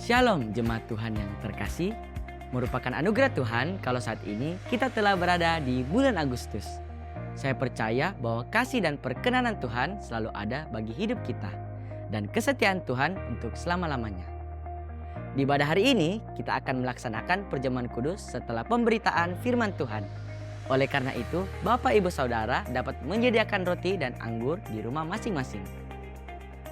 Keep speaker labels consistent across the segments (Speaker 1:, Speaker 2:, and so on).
Speaker 1: Shalom jemaat Tuhan yang terkasih, merupakan anugerah Tuhan kalau saat ini kita telah berada di bulan Agustus. Saya percaya bahwa kasih dan perkenanan Tuhan selalu ada bagi hidup kita dan kesetiaan Tuhan untuk selama-lamanya. Di ibadah hari ini kita akan melaksanakan perjamuan kudus setelah pemberitaan firman Tuhan. Oleh karena itu, Bapak Ibu Saudara dapat menyediakan roti dan anggur di rumah masing-masing.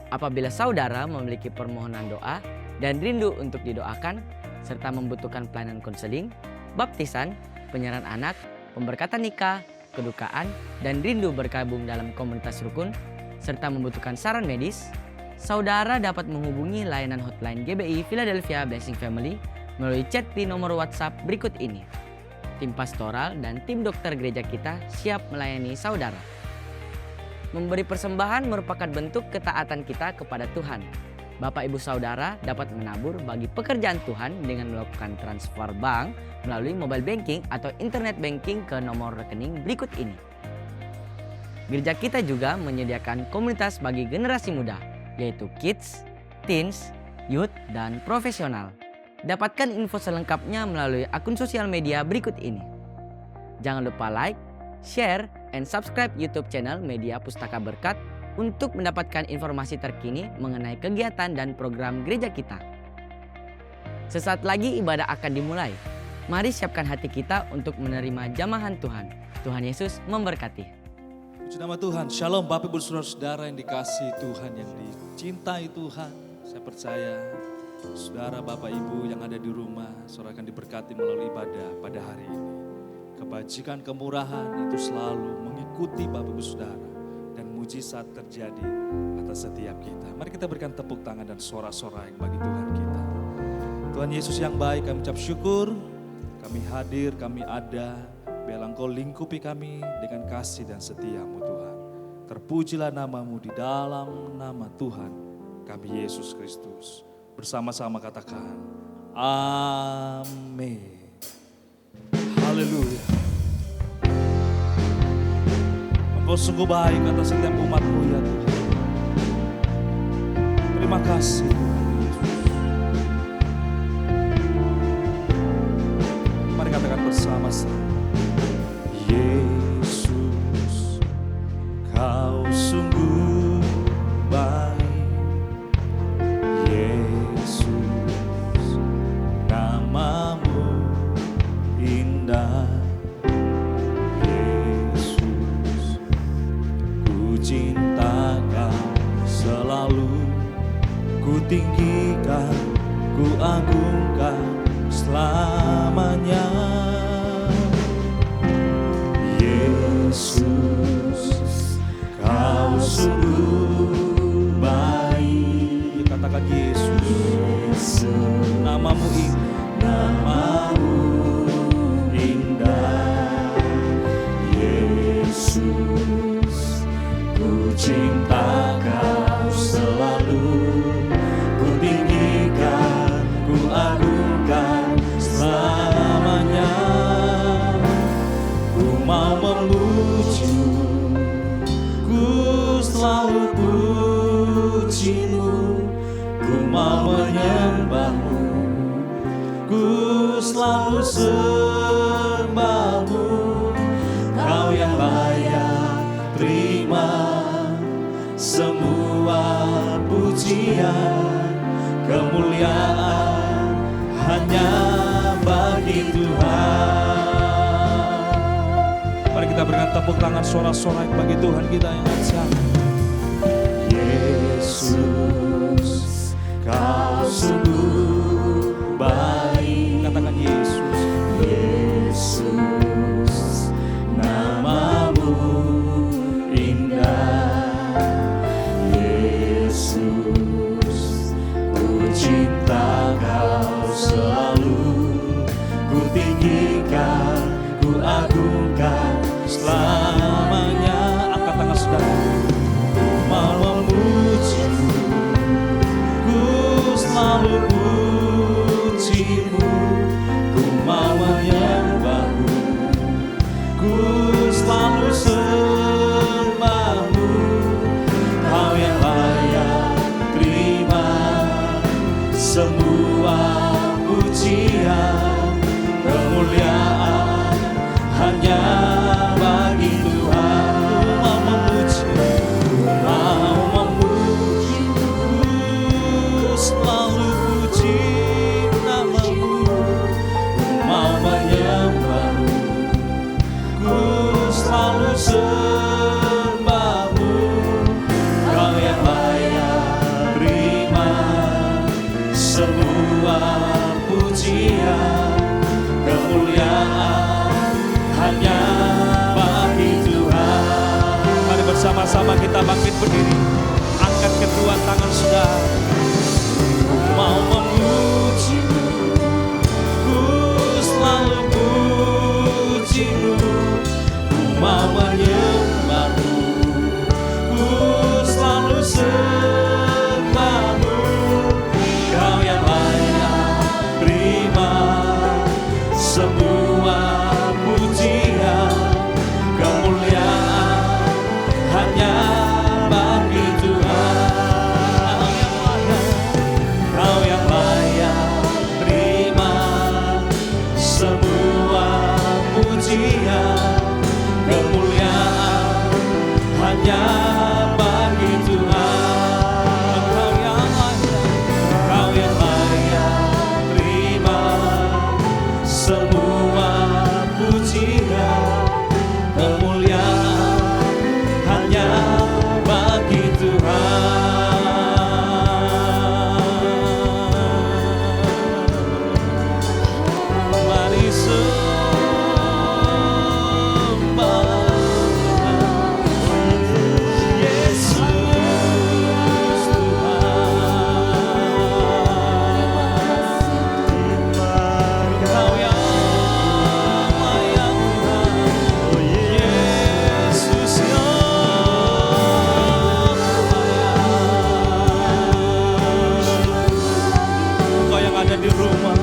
Speaker 1: Apabila saudara memiliki permohonan doa dan rindu untuk didoakan, serta membutuhkan pelayanan konseling, baptisan, penyerahan anak, pemberkatan nikah, kedukaan, dan rindu bergabung dalam komunitas rukun, serta membutuhkan saran medis, saudara dapat menghubungi layanan hotline GBI Philadelphia Blessing Family melalui chat di nomor WhatsApp berikut ini. Tim pastoral dan tim dokter gereja kita siap melayani saudara. Memberi persembahan merupakan bentuk ketaatan kita kepada Tuhan. Bapak Ibu Saudara dapat menabur bagi pekerjaan Tuhan dengan melakukan transfer bank melalui mobile banking atau internet banking ke nomor rekening berikut ini. Gereja kita juga menyediakan komunitas bagi generasi muda, yaitu kids, teens, youth, dan profesional. Dapatkan info selengkapnya melalui akun sosial media berikut ini. Jangan lupa like, share, and subscribe YouTube channel Media Pustaka Berkat untuk mendapatkan informasi terkini mengenai kegiatan dan program gereja kita. Sesaat lagi ibadah akan dimulai. Mari siapkan hati kita untuk menerima jamahan Tuhan. Tuhan Yesus memberkati.
Speaker 2: Puji nama Tuhan. Shalom Bapak Ibu Saudara yang dikasihi Tuhan, yang dicintai Tuhan. Saya percaya saudara Bapak Ibu yang ada di rumah, saudara akan diberkati melalui ibadah pada hari ini. Kebajikan, kemurahan itu selalu mengikuti Bapak Ibu Saudara. Dan mujizat terjadi atas setiap kita. Mari kita berikan tepuk tangan dan sorak-sorai bagi Tuhan kita. Tuhan Yesus yang baik, kami ucap syukur. Kami hadir, kami ada. Biarlah Engkau lingkupi kami dengan kasih dan setia-Mu Tuhan. Terpujilah nama-Mu di dalam nama Tuhan kami Yesus Kristus. Bersama-sama katakan, amin. Haleluya. Engkau sungguh baik atas setiap umat-Mu ya Tuhan. Terima kasih Tuhan Yesus. Mari katakan bersama-sama. Yesus, Kau sungguh baik. Yesus, nama-Mu indah. Cinta Kau selalu ku tinggikan, ku agungkan selamanya. Yesus, Kau sungguh baik. Katakan Yesus, nama-Mu indah, nama-Mu indah. Yesus, ku cinta Kau selalu, ku tinggikan, ku agungkan selamanya. Ku mau memuji, ku selalu puji-Mu. Ku mau menyembah-Mu, ku selalu sembah-Mu. Kau yang layak terima semua pujian, kemuliaan hanya bagi Tuhan. Mari kita berikan tepuk tangan sorak-sorai bagi Tuhan kita yang ajaib. Yesus, Kau sungguh baik. Katakan Yesus. Yesus, nama-Mu indah. Yesus, ku cinta Kau selalu, ku tinggikan, ku agungkan selamanya. Angkat tangan saudara. Ku mau memuji-Mu, ku selalu puji-Mu. Ku mau menyembah-Mu, ku selalu sembah-Mu. Kau yang layak terima semua semua pujian, kemuliaan hanya bagi Tuhan. Mau memuji, selalu puji namamu. Mau menyembahmu, ku selalu sembahmu. Kau yang layak terima semua pujian, kemuliaan hanya bagi Tuhan. Mari bersama-sama kita bangkit berdiri, angkat kedua tangan saudara. Mau memujimu, ku selalu pujimu. Ku mau menyembahmu, ku selalu sembahmu. Kau yang layak terima semua pujian, kemuliaan hanya bagi Tuhan. Kau yang layak terima semua pujian, kemuliaan hanya bagi Tuhan. Kau yang layak terima semua pujian, kemuliaan hanya bagi Tuhan. Mari sembah Yesus Tuhan. Kau yang layak Tuhan, Yesus Engkau yang ada di rumah,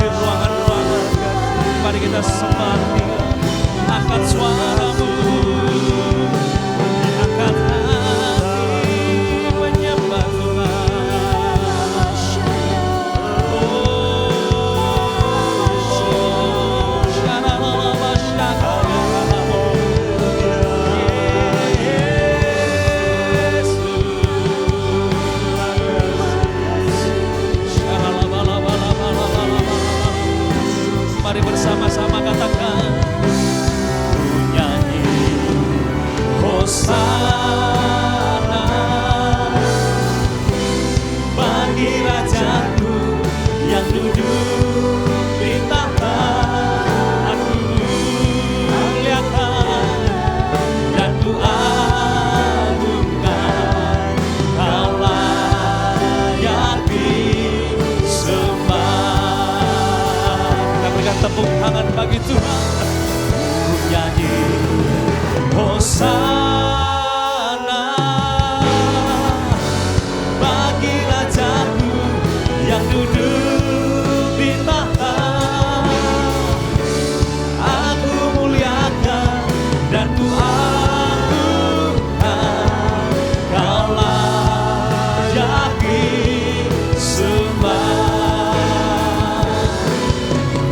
Speaker 2: di ruangan-ruangan, mari kita sembah Dia. Angkat suaramu, angkat hati, menyembah Tuhan. Mari bersama-sama katakan, ku nyanyi Hosana bagi Rajaku yang duduk di tahta. Aku muliakan dan ku agungkan, Kau layak disembah. Kita berikan tepuk tangan bagi Tuhan. Ku nyanyi Hosana bagi Rajaku yang duduk di tahta. Aku muliakan dan ku agungkan, Kau layak disembah.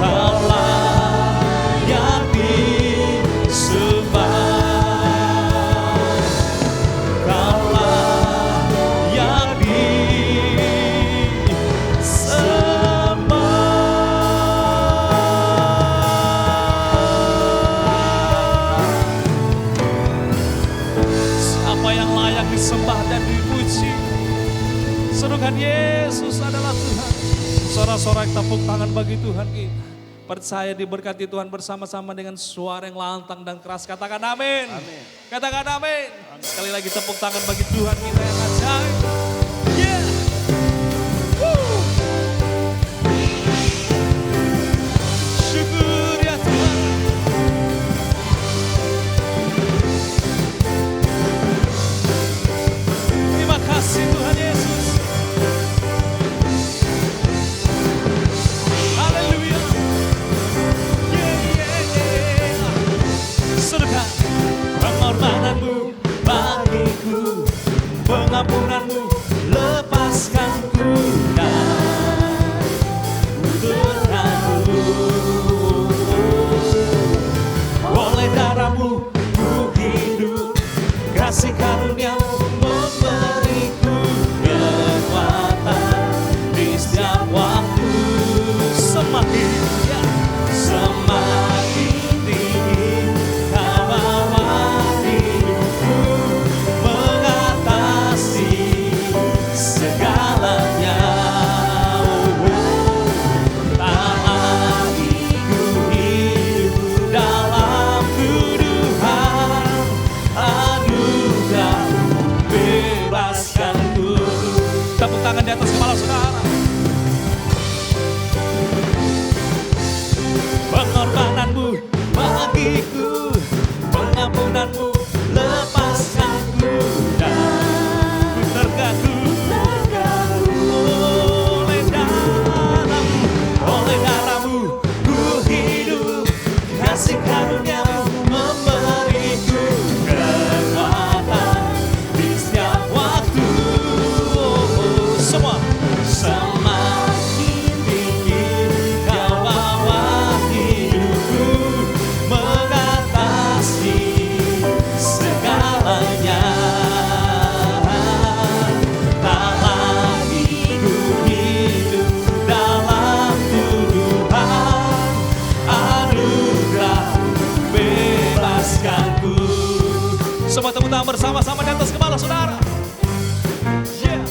Speaker 2: Kau layak disembah. Kau layak disembah. Siapa yang layak disembah dan dipuji? Serukan Yesus adalah Tuhan. Sorak-sorak tepuk tangan bagi Tuhan kita. Percaya diberkati Tuhan bersama-sama dengan suara yang lantang dan keras. Katakan amin. Amin. Katakan amin. Sekali lagi tepuk tangan bagi Tuhan kita yang ajaib. Yeah. Woo. Syukur ya Tuhan. Terima kasih Tuhan Yesus. Haleluya. Surga pengorbananmu bagiku, tangan bersama-sama di atas kepala saudara. Yeah.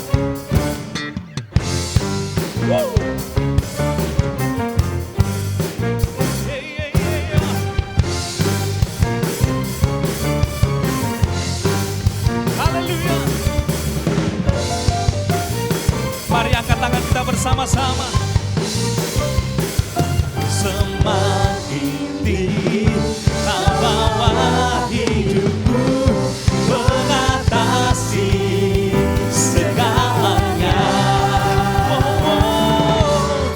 Speaker 2: Woo. Mari angkat tangan kita bersama-sama. Semakin tinggi kau bawa hidupku, mengatasi segalanya.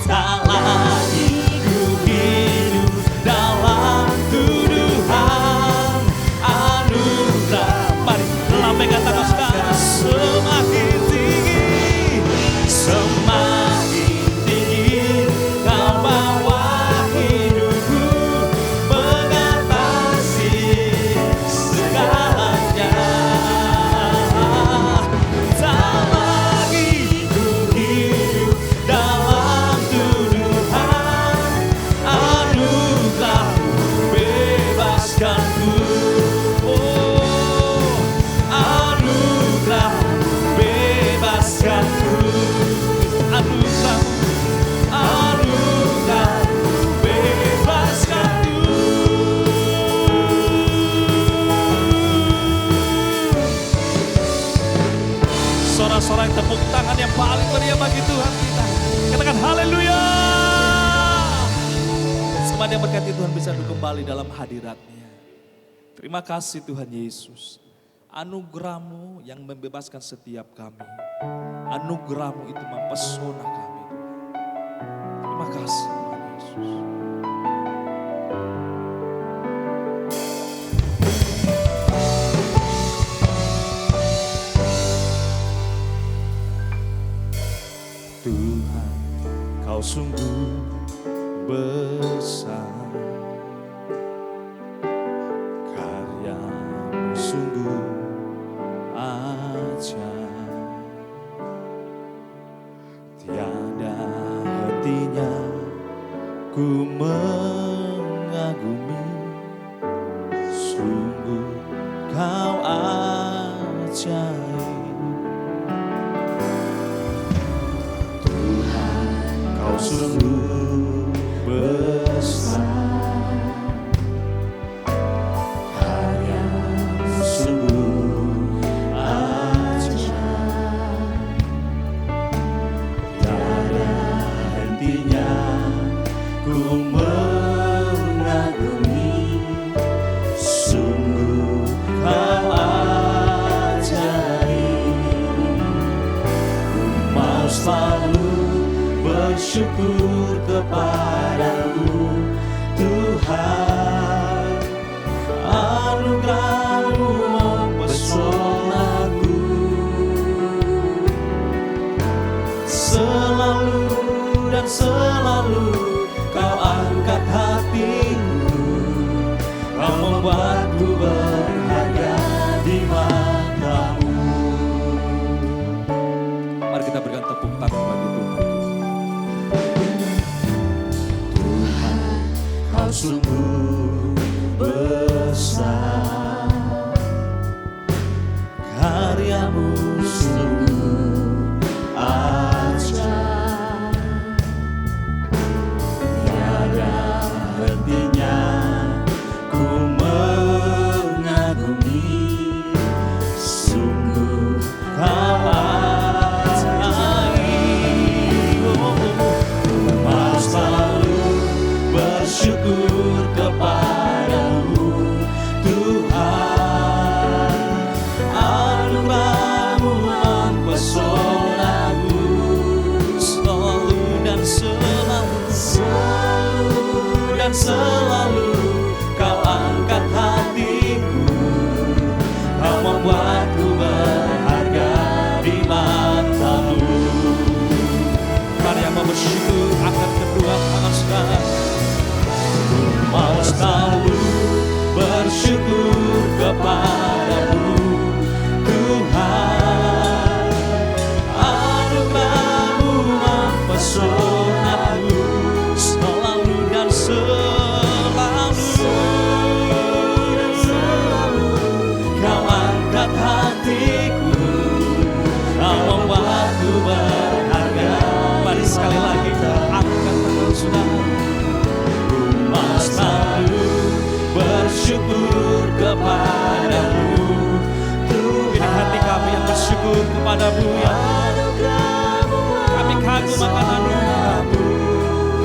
Speaker 2: Tak lagi ku hidup dalam tuduhan anugerah. Mari lambaikan tangan saudara. Semakin tinggi, semakin tinggi kau bawa hidupku, mengatasi segalanya. Tak lagi ku hidup dalam tuduhan anugerah bebaskanku. Oh, anugerah bebaskanku. Anugerah, anugerah bebaskanku. Sorak-sorai tepuk tangan yang paling meriah bagi Tuhan kita. Katakan haleluya. Semua yang berkati Tuhan bisa duduk kembali dalam hadirat-Nya. Terima kasih Tuhan Yesus. Anugerah-Mu yang membebaskan setiap kami. Anugerah-Mu itu mempesona kami. Terima kasih Tuhan Yesus. Tuhan, Kau sungguh besar, karya-Mu sungguh ajaib. Tiada hentinya ku mengagumi, sungguh Kau ajaib. Tuhan, Kau sungguh besar, karya-Mu sungguh ajaib. Tiada hentinya ku mengagumi, sungguh Kau ajaib. Ku mau selalu bersyukur kepadamu Tuhan, anugerah-Mu mempesonaku. Selalu dan selalu Kau angkat hatiku, Kau membuatku berharga di mata-Mu. Mari kita berikan tepuk tangan bagi Tuhan. Tuhan, Kau sungguh besar, karya-Mu sungguh ajaib. Tiada hentinya ku mengagumi, sungguh Kau ajaib. Ku mau selalu bersyukur kepadamu Tuhan, anugerah-Mu mempesonaku. Selalu dan selalu, selalu dan selalu Kau angkat hatiku, Kau membuatku berharga di mata-Mu. Mari yang mau bersyukur, angkat kedua tangan saudara. Ku mau selalu bersyukur kepadamu Tuhan, anugerah-Mu mempesonaku. Selalu dan selalu kepadamu. Ini hati kami yang bersyukur kepadamu ya. Kami kagum akan anugerah-Mu.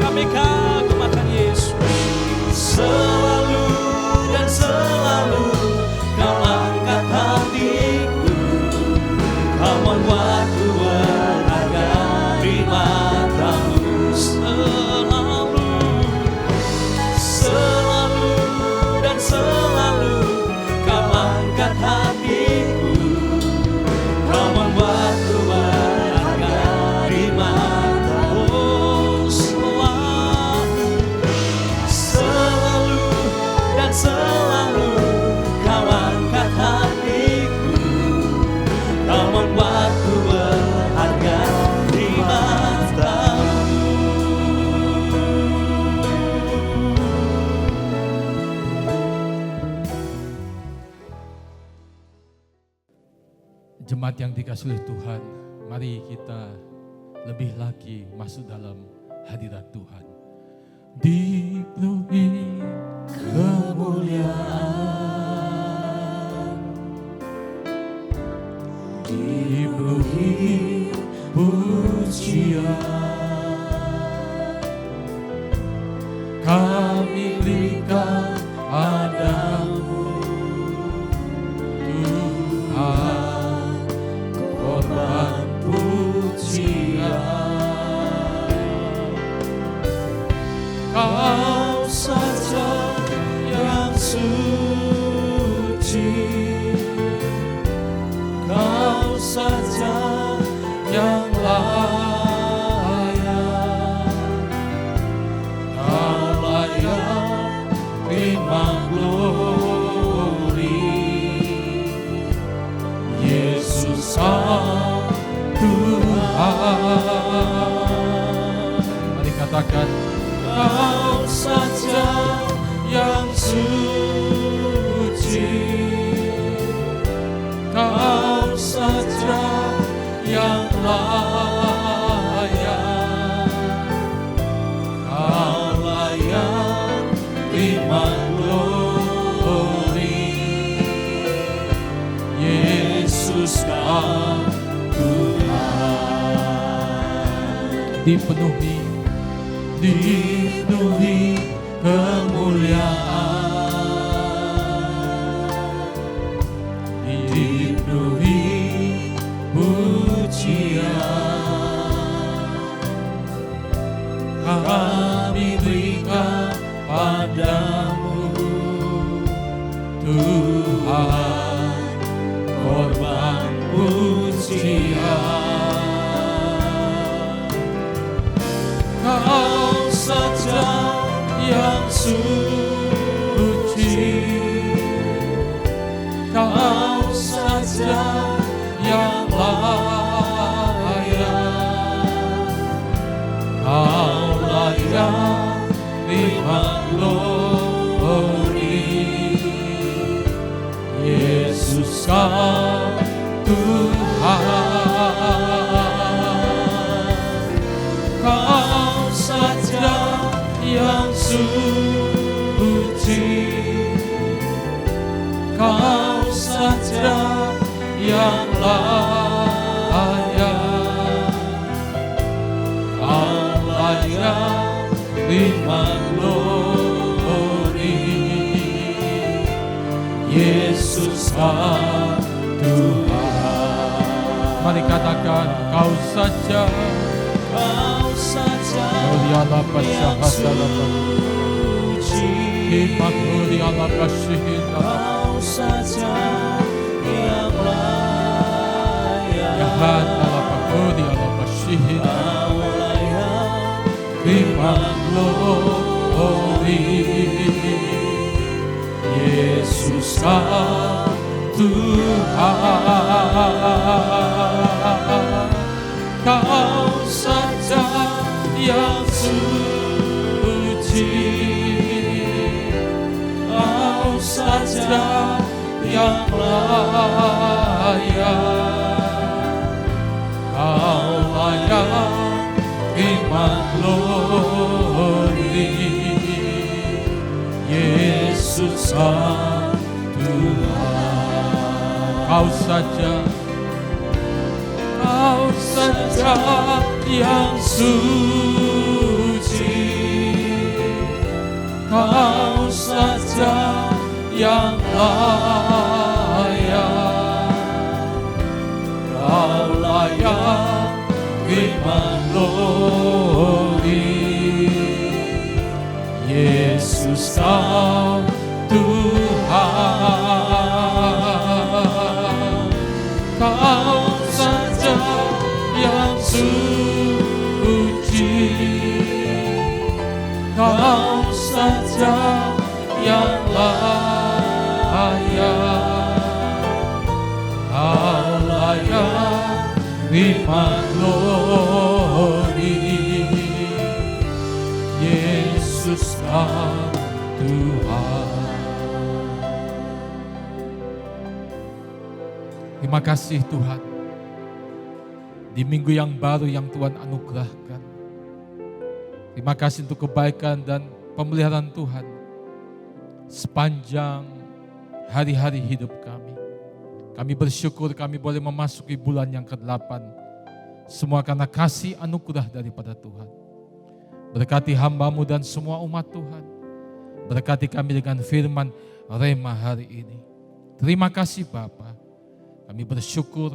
Speaker 2: Kami kagum akan Yesus. Selalu dan selalu Kau angkat hatiku. Kau membuatku berharga di mata-Mu. Selalu dan selalu Kau angkat hatiku. Kau membuatku berharga di mata-Mu. Selalu dan selalu Kau angkat hatiku. Kau membuatku berharga di mata-Mu.
Speaker 3: Jemaat yang dikasihi oleh Tuhan, mari kita lebih lagi masuk dalam hadirat Tuhan. Dipenuhi kemuliaan, dipenuhi pujian, kami berikan padamu Tuhan, korban pujian. Kau saja yang suci, Kau saja yang layak, Kau layak terima glory. Yesus Sang Tuhan, mari katakan, Kau saja yang suci, Kau saja yang layak, Kau layak terima glory. Yesus Kau Tuhan, dipenuhi kemuliaan, dipenuhi pujian, kami berikan padamu Tuhan, korban pujian. Kau saja yang suci, Kau saja yang layak, Kau layak terima glory. Yesus Kau Tuhan, Kau saja yang suci, Kau saja yang layak, Kau layak terima glory. Yesus Kau Tuhan, mari katakan, Kau saja, Kau saja yang suci, Kau saja yang layak, Kau layak terima glory. Yesus Kau Tuhan, Kau saja yang suci, Kau saja yang layak, Kau layak terima glory. Yesus Sang Tuhan. Kau saja yang suci, Kau saja yang layak, Kau layak terima glory. Yesus Kau Tuhan, Kau saja yang suci, Kau saja yang layak, Kau layak terima glory. Yesus Kau Tuhan. Terima kasih Tuhan, di minggu yang baru yang Tuhan anugerahkan. Terima kasih untuk kebaikan dan pemeliharaan Tuhan sepanjang hari-hari hidup kami. Kami bersyukur kami boleh memasuki bulan yang ke-8. Semua karena kasih anugerah daripada Tuhan. Berkati hamba-Mu dan semua umat Tuhan. Berkati kami dengan firman Rema hari ini. Terima kasih Bapa. Kami bersyukur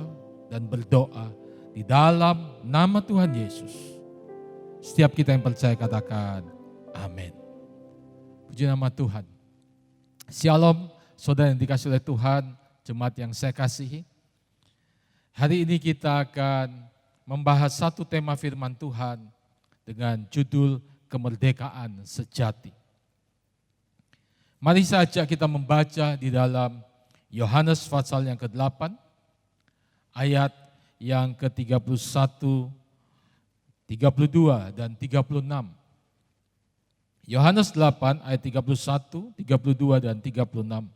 Speaker 3: dan berdoa di dalam nama Tuhan Yesus. Setiap kita yang percaya katakan amin. Puji nama Tuhan. Shalom saudara yang dikasihi oleh Tuhan, jemaat yang saya kasihi. Hari ini kita akan membahas satu tema firman Tuhan dengan judul kemerdekaan sejati. Mari saja kita membaca di dalam Yohanes pasal yang ke-8, ayat yang ke-31, 32 dan 36. Yohanes 8 ayat 31, 32 dan 36.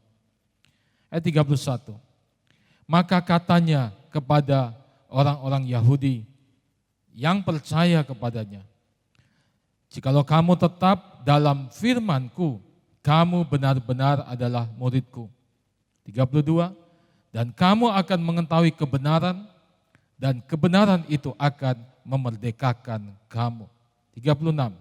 Speaker 3: Ayat 31. Maka katanya kepada orang-orang Yahudi yang percaya kepadanya, jikalau kamu tetap dalam firman-Ku, kamu benar-benar adalah murid-Ku. 32. Dan kamu akan mengetahui kebenaran, dan kebenaran itu akan memerdekakan kamu. 36.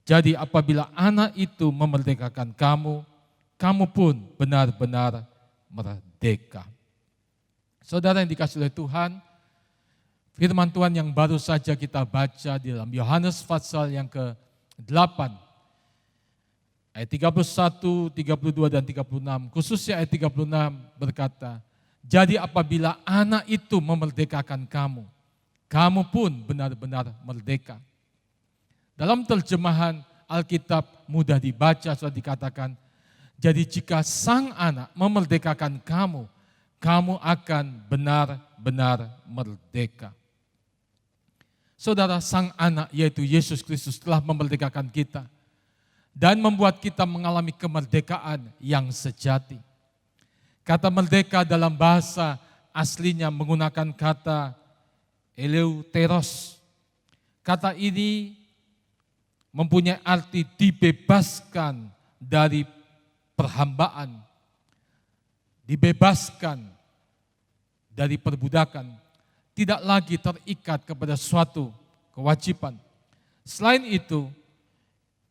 Speaker 3: Jadi apabila anak itu memerdekakan kamu, kamu pun benar-benar merdeka. Saudara yang dikasihi oleh Tuhan, firman Tuhan yang baru saja kita baca di dalam Yohanes pasal yang ke-8, ayat 31, 32 dan 36, khususnya ayat 36 berkata, jadi apabila anak itu memerdekakan kamu, kamu pun benar-benar merdeka. Dalam terjemahan Alkitab mudah dibaca sudah dikatakan, jadi jika sang anak memerdekakan kamu, kamu akan benar-benar merdeka. Saudara, sang anak yaitu Yesus Kristus telah memerdekakan kita dan membuat kita mengalami kemerdekaan yang sejati. Kata merdeka dalam bahasa aslinya menggunakan kata eleuteros. Kata ini mempunyai arti dibebaskan dari perhambaan, dibebaskan dari perbudakan, tidak lagi terikat kepada suatu kewajiban. Selain itu,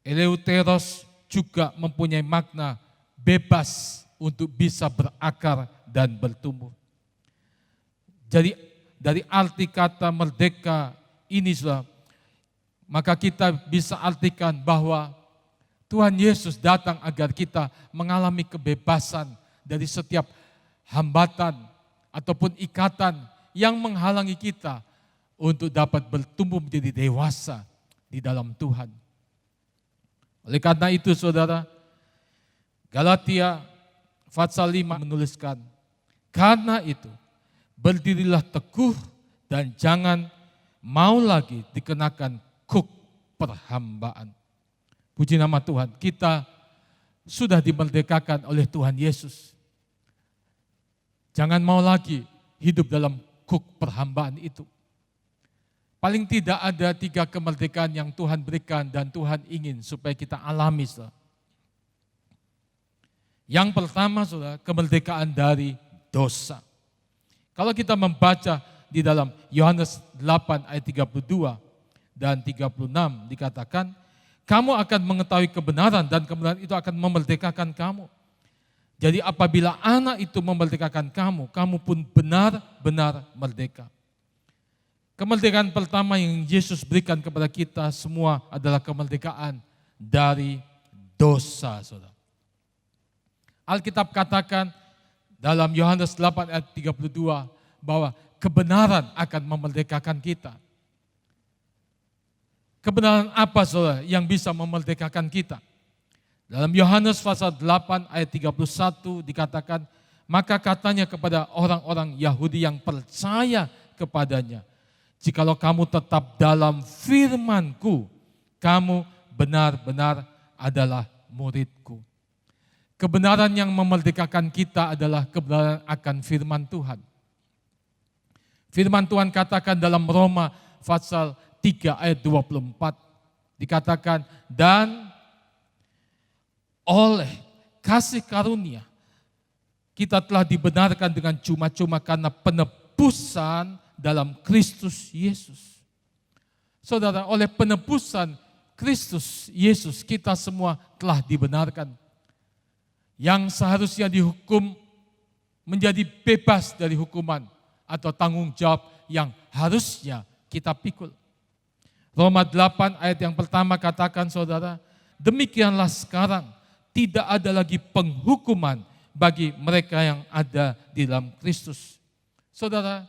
Speaker 3: eleuteros juga mempunyai makna bebas untuk bisa berakar dan bertumbuh. Jadi dari arti kata merdeka ini sudah, maka kita bisa artikan bahwa Tuhan Yesus datang agar kita mengalami kebebasan dari setiap hambatan ataupun ikatan yang menghalangi kita untuk dapat bertumbuh menjadi dewasa di dalam Tuhan. Oleh karena itu saudara, Galatia pasal 5 menuliskan, karena itu berdirilah teguh dan jangan mau lagi dikenakan kuk perhambaan. Puji nama Tuhan, kita sudah dimerdekakan oleh Tuhan Yesus. Jangan mau lagi hidup dalam kuk perhambaan itu. Paling tidak ada 3 kemerdekaan yang Tuhan berikan dan Tuhan ingin supaya kita alami. Saudara. Yang pertama, saudara, kemerdekaan dari dosa. Kalau kita membaca di dalam Yohanes 8 ayat 32 dan 36 dikatakan, kamu akan mengetahui kebenaran dan kebenaran itu akan memerdekakan kamu. Jadi apabila anak itu memerdekakan kamu, kamu pun benar-benar merdeka. Kemerdekaan pertama yang Yesus berikan kepada kita semua adalah kemerdekaan dari dosa, saudara. Alkitab katakan dalam Yohanes 8 ayat 32 bahwa kebenaran akan memerdekakan kita. Kebenaran apa, saudara, yang bisa memerdekakan kita? Dalam Yohanes pasal 8 ayat 31 dikatakan, maka katanya kepada orang-orang Yahudi yang percaya kepadanya, jikalau kamu tetap dalam firman-Ku, kamu benar-benar adalah murid-Ku. Kebenaran yang memerdekakan kita adalah kebenaran akan firman Tuhan. Firman Tuhan katakan dalam Roma pasal 3 ayat 24, dikatakan, dan oleh kasih karunia kita telah dibenarkan dengan cuma-cuma karena penebusan dalam Kristus Yesus. Saudara, oleh penebusan Kristus Yesus kita semua telah dibenarkan. Yang seharusnya dihukum menjadi bebas dari hukuman atau tanggung jawab yang harusnya kita pikul. Roma 8 ayat yang pertama katakan, saudara, demikianlah sekarang tidak ada lagi penghukuman bagi mereka yang ada di dalam Kristus. Saudara,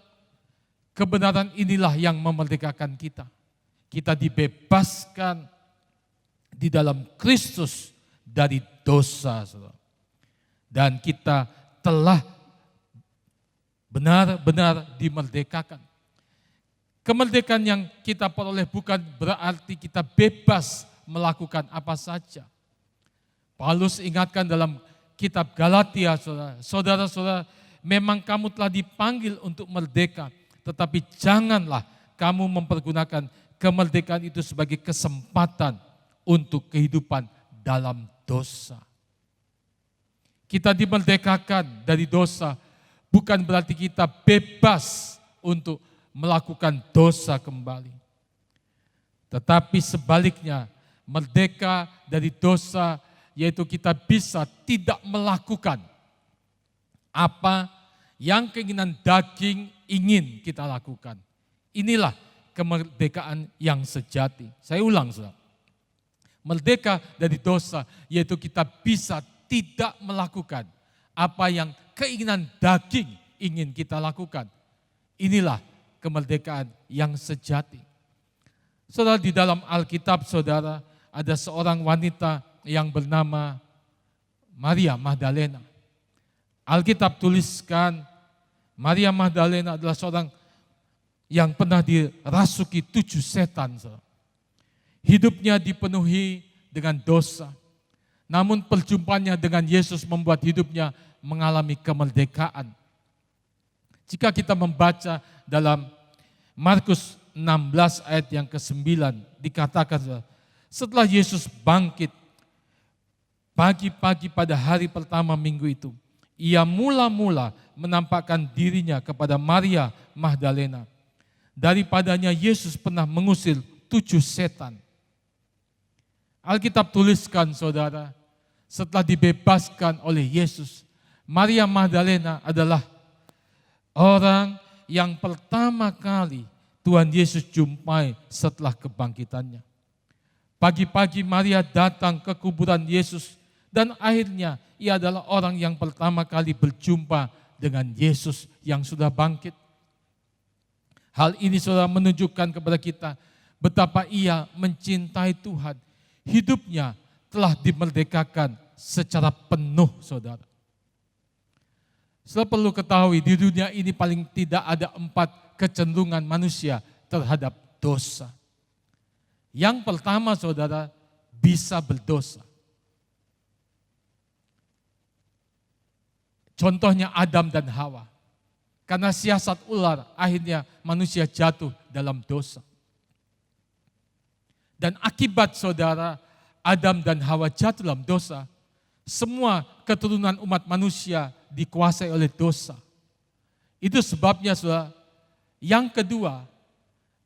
Speaker 3: kebenaran inilah yang memerdekakan kita. Kita dibebaskan di dalam Kristus dari dosa, saudara. Dan kita telah benar-benar dimerdekakan. Kemerdekaan yang kita peroleh bukan berarti kita bebas melakukan apa saja. Paulus ingatkan dalam kitab Galatia, saudara-saudara, memang kamu telah dipanggil untuk merdeka, tetapi janganlah kamu mempergunakan kemerdekaan itu sebagai kesempatan untuk kehidupan dalam dosa. Kita dimerdekakan dari dosa bukan berarti kita bebas untuk melakukan dosa kembali. Tetapi sebaliknya, merdeka dari dosa yaitu kita bisa tidak melakukan apa yang keinginan daging ingin kita lakukan. Inilah kemerdekaan yang sejati. Saya ulang, saudara. Merdeka dari dosa yaitu kita bisa tidak melakukan apa yang keinginan daging ingin kita lakukan. Inilah kemerdekaan yang sejati. Saudara, di dalam Alkitab, saudara, ada seorang wanita yang bernama Maria Magdalena. Alkitab tuliskan Maria Magdalena adalah seorang yang pernah dirasuki 7 setan. Hidupnya dipenuhi dengan dosa. Namun perjumpaannya dengan Yesus membuat hidupnya mengalami kemerdekaan. Jika kita membaca dalam Markus 16 ayat yang ke-9 dikatakan, setelah Yesus bangkit pagi-pagi pada hari pertama minggu itu, ia mula-mula menampakkan dirinya kepada Maria Magdalena. Daripadanya Yesus pernah mengusir 7 setan. Alkitab tuliskan, saudara, setelah dibebaskan oleh Yesus, Maria Magdalena adalah orang yang pertama kali Tuhan Yesus jumpai setelah kebangkitannya. Pagi-pagi Maria datang ke kuburan Yesus dan akhirnya ia adalah orang yang pertama kali berjumpa dengan Yesus yang sudah bangkit. Hal ini saudara menunjukkan kepada kita betapa ia mencintai Tuhan. Hidupnya telah dimerdekakan secara penuh, saudara. Saudara perlu ketahui di dunia ini paling tidak ada 4 kecenderungan manusia terhadap dosa. Yang pertama, saudara, bisa berdosa. Contohnya Adam dan Hawa. Karena siasat ular, akhirnya manusia jatuh dalam dosa. Dan akibat, saudara, Adam dan Hawa jatuh dalam dosa, semua keturunan umat manusia dikuasai oleh dosa. Itu sebabnya saudara, yang kedua,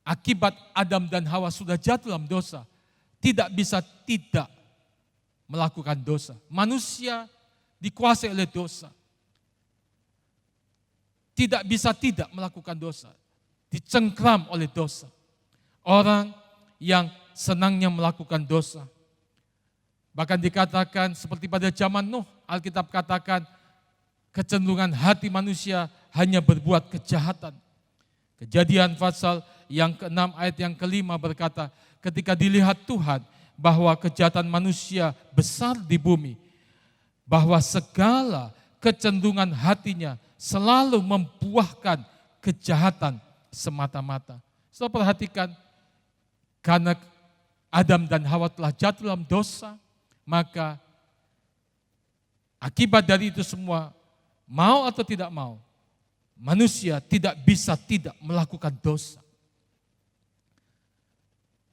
Speaker 3: akibat Adam dan Hawa sudah jatuh dalam dosa, tidak bisa tidak melakukan dosa. Manusia dikuasai oleh dosa. Tidak bisa tidak melakukan dosa. Dicengkram oleh dosa. Orang yang senangnya melakukan dosa. Bahkan dikatakan seperti pada zaman Nuh, Alkitab katakan kecenderungan hati manusia hanya berbuat kejahatan. Kejadian pasal yang ke-6 ayat yang ke-5 berkata, ketika dilihat Tuhan bahwa kejahatan manusia besar di bumi, bahwa segala kecenderungan hatinya selalu membuahkan kejahatan semata-mata. Saudara perhatikan, karena Adam dan Hawa telah jatuh dalam dosa, maka akibat dari itu semua, mau atau tidak mau, manusia tidak bisa tidak melakukan dosa.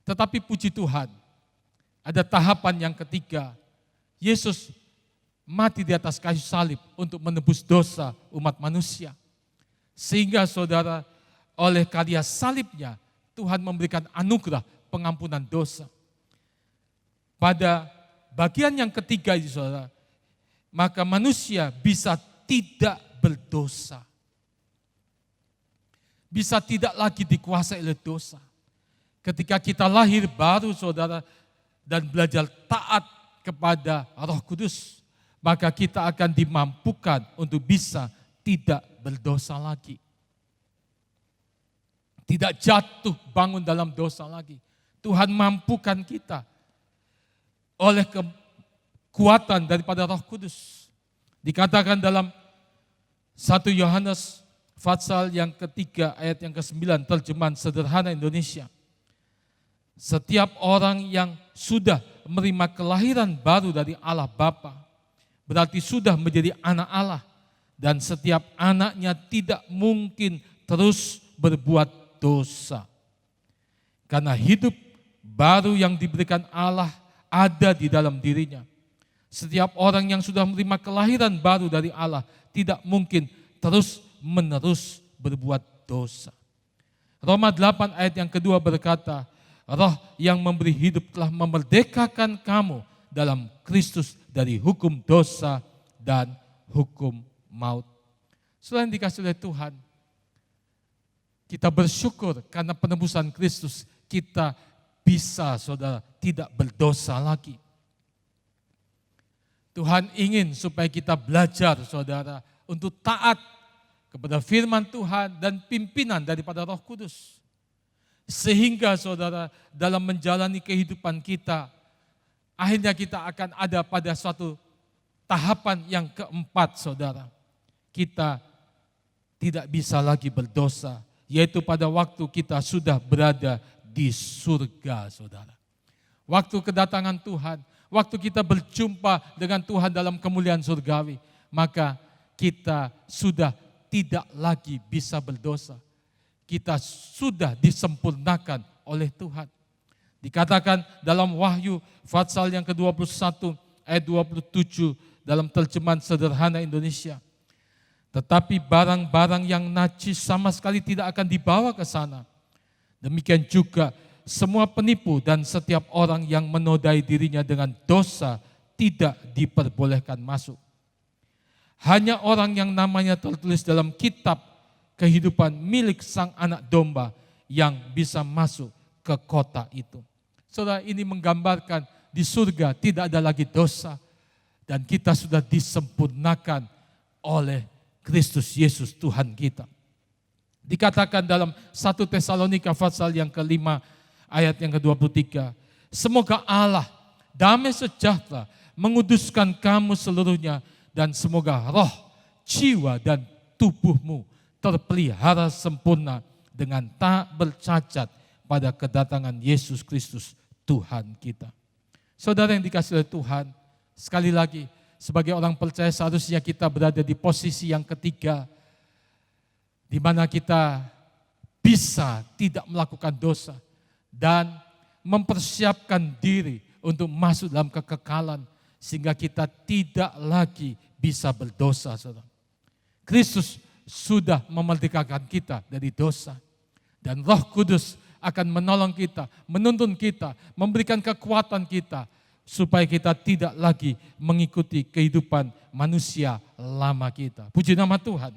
Speaker 3: Tetapi puji Tuhan, ada tahapan yang ketiga, Yesus mati di atas kayu salib untuk menebus dosa umat manusia. Sehingga saudara, oleh karya salibnya, Tuhan memberikan anugerah pengampunan dosa. Pada bagian yang ketiga itu saudara, maka manusia bisa tidak berdosa. Bisa tidak lagi dikuasai oleh dosa. Ketika kita lahir baru saudara, dan belajar taat kepada Roh Kudus, maka kita akan dimampukan untuk bisa tidak berdosa lagi. Tidak jatuh bangun dalam dosa lagi. Tuhan mampukan kita oleh kekuatan daripada Roh Kudus. Dikatakan dalam 1 Yohanes pasal yang ketiga ayat yang ke-9, terjemahan sederhana Indonesia. Setiap orang yang sudah menerima kelahiran baru dari Allah Bapa, berarti sudah menjadi anak Allah. Dan setiap anaknya tidak mungkin terus berbuat dosa. Karena hidup baru yang diberikan Allah ada di dalam dirinya. Setiap orang yang sudah menerima kelahiran baru dari Allah tidak mungkin terus menerus berbuat dosa. Roma 8 ayat yang kedua berkata, Roh yang memberi hidup telah memerdekakan kamu dalam Kristus dari hukum dosa dan hukum maut. Selain dikasih oleh Tuhan, kita bersyukur karena penebusan Kristus, kita bisa saudara tidak berdosa lagi. Tuhan ingin supaya kita belajar saudara untuk taat kepada firman Tuhan dan pimpinan daripada Roh Kudus. Sehingga saudara dalam menjalani kehidupan kita, akhirnya kita akan ada pada suatu tahapan yang keempat saudara. Kita tidak bisa lagi berdosa, yaitu pada waktu kita sudah berada di surga saudara. Waktu kedatangan Tuhan, waktu kita berjumpa dengan Tuhan dalam kemuliaan surgawi, maka kita sudah tidak lagi bisa berdosa. Kita sudah disempurnakan oleh Tuhan. Dikatakan dalam Wahyu pasal yang ke-21 ayat 27 dalam terjemahan sederhana Indonesia. Tetapi barang-barang yang najis sama sekali tidak akan dibawa ke sana. Demikian juga semua penipu dan setiap orang yang menodai dirinya dengan dosa tidak diperbolehkan masuk. Hanya orang yang namanya tertulis dalam kitab kehidupan milik sang anak domba yang bisa masuk ke kota itu. Saudara, ini menggambarkan di surga tidak ada lagi dosa dan kita sudah disempurnakan oleh Kristus Yesus Tuhan kita. Dikatakan dalam 1 Tesalonika pasal yang ke-5 ayat yang ke-23, semoga Allah damai sejahtera menguduskan kamu seluruhnya dan semoga roh, jiwa dan tubuhmu terpelihara sempurna dengan tak bercacat pada kedatangan Yesus Kristus Tuhan kita. Saudara yang dikasihi oleh Tuhan, sekali lagi sebagai orang percaya seharusnya kita berada di posisi yang ketiga, di mana kita bisa tidak melakukan dosa dan mempersiapkan diri untuk masuk dalam kekekalan sehingga kita tidak lagi bisa berdosa. Saudara. Kristus sudah memerdekakan kita dari dosa. Dan Roh Kudus akan menolong kita, menuntun kita, memberikan kekuatan kita, supaya kita tidak lagi mengikuti kehidupan manusia lama kita. Puji nama Tuhan.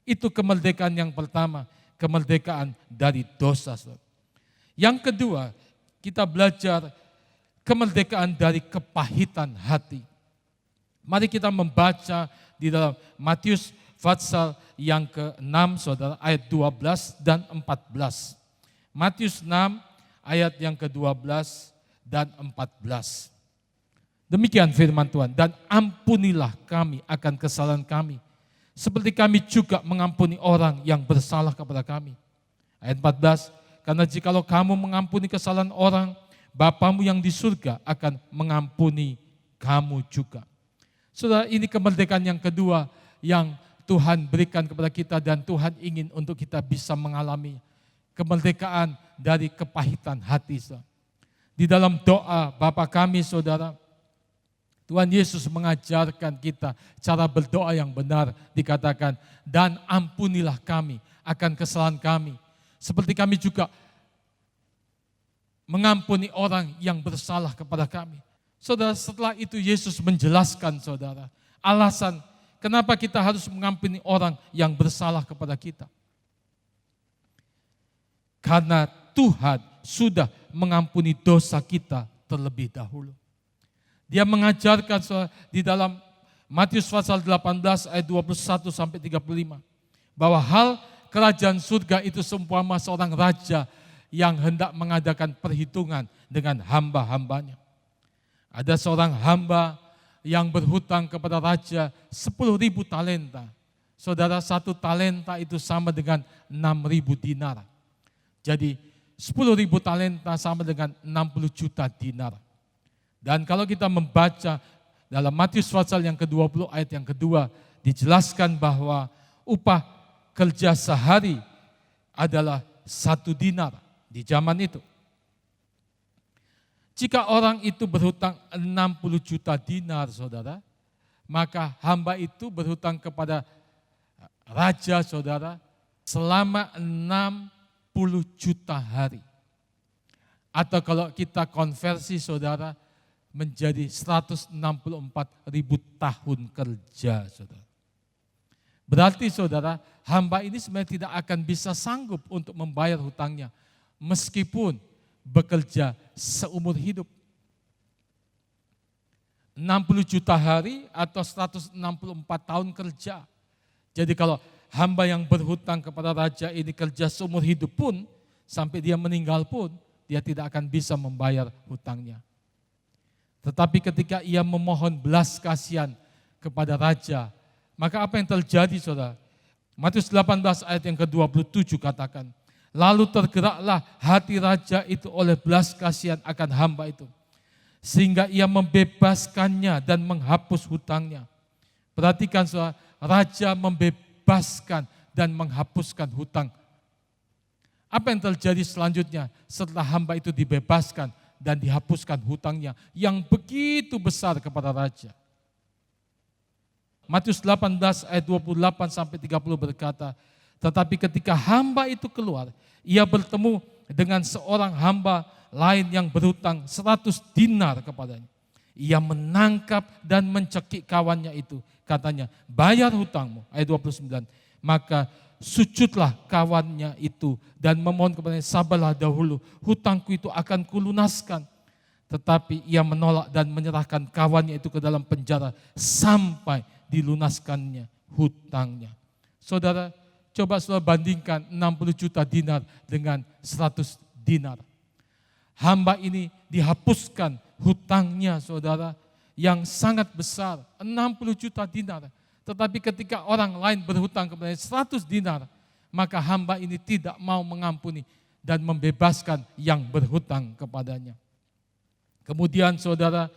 Speaker 3: Itu kemerdekaan yang pertama, kemerdekaan dari dosa. Yang kedua, kita belajar kemerdekaan dari kepahitan hati. Mari kita membaca di dalam Matius pasal yang ke-6, saudara, ayat 12 dan 14. Matius 6, ayat yang ke-12 dan 14. Demikian firman Tuhan, dan ampunilah kami akan kesalahan kami, seperti kami juga mengampuni orang yang bersalah kepada kami. Ayat 14, karena jikalau kamu mengampuni kesalahan orang, Bapamu yang di surga akan mengampuni kamu juga. Saudara, ini kemerdekaan yang kedua yang Tuhan berikan kepada kita dan Tuhan ingin untuk kita bisa mengalami kemerdekaan dari kepahitan hati. Di dalam doa Bapa kami, saudara, Tuhan Yesus mengajarkan kita cara berdoa yang benar, dikatakan, dan ampunilah kami akan kesalahan kami, seperti kami juga mengampuni orang yang bersalah kepada kami. Saudara, setelah itu Yesus menjelaskan, saudara, alasan kenapa kita harus mengampuni orang yang bersalah kepada kita. Karena Tuhan sudah mengampuni dosa kita terlebih dahulu. Dia mengajarkan di dalam Matius pasal 18 ayat 21 sampai 35 bahwa hal kerajaan surga itu seumpama seorang raja yang hendak mengadakan perhitungan dengan hamba-hambanya. Ada seorang hamba yang berhutang kepada raja 10.000 talenta. Saudara, 1 talenta itu sama dengan 6.000 dinar. Jadi 10.000 talenta sama dengan 60 juta dinar. Dan kalau kita membaca dalam Matius pasal yang ke-20 ayat yang kedua, dijelaskan bahwa upah kerja sehari adalah 1 dinar di zaman itu. Jika orang itu berhutang 60 juta dinar, saudara, maka hamba itu berhutang kepada raja, saudara, selama 60 juta hari. Atau kalau kita konversi, saudara, menjadi 164.000 tahun kerja, saudara. Berarti, saudara, hamba ini sebenarnya tidak akan bisa sanggup untuk membayar hutangnya, meskipun bekerja seumur hidup. 60 juta hari atau 164 tahun kerja. Jadi kalau hamba yang berhutang kepada raja ini kerja seumur hidup pun, sampai dia meninggal pun, dia tidak akan bisa membayar hutangnya. Tetapi ketika ia memohon belas kasihan kepada raja, maka apa yang terjadi, saudara? Matius 18 ayat yang ke-27 katakan, lalu tergeraklah hati raja itu oleh belas kasihan akan hamba itu, sehingga ia membebaskannya dan menghapus hutangnya. Perhatikan, saudara, raja membebaskan dan menghapuskan hutang. Apa yang terjadi selanjutnya setelah hamba itu dibebaskan dan dihapuskan hutangnya yang begitu besar kepada raja? Matius 18 ayat 28 sampai 30 berkata, tetapi ketika hamba itu keluar, ia bertemu dengan seorang hamba lain yang berhutang 100 dinar kepadanya. Ia menangkap dan mencekik kawannya itu. Katanya, bayar hutangmu. Ayat 29. Maka sujudlah kawannya itu dan memohon kepadanya, sabarlah dahulu, hutangku itu akan kulunaskan. Tetapi ia menolak dan menyerahkan kawannya itu ke dalam penjara sampai dilunaskannya hutangnya. Saudara, coba saudara bandingkan 60 juta dinar dengan 100 dinar. Hamba ini dihapuskan hutangnya, saudara, yang sangat besar, 60 juta dinar. Tetapi ketika orang lain berhutang kepada 100 dinar, maka hamba ini tidak mau mengampuni dan membebaskan yang berhutang kepadanya. Kemudian, saudara,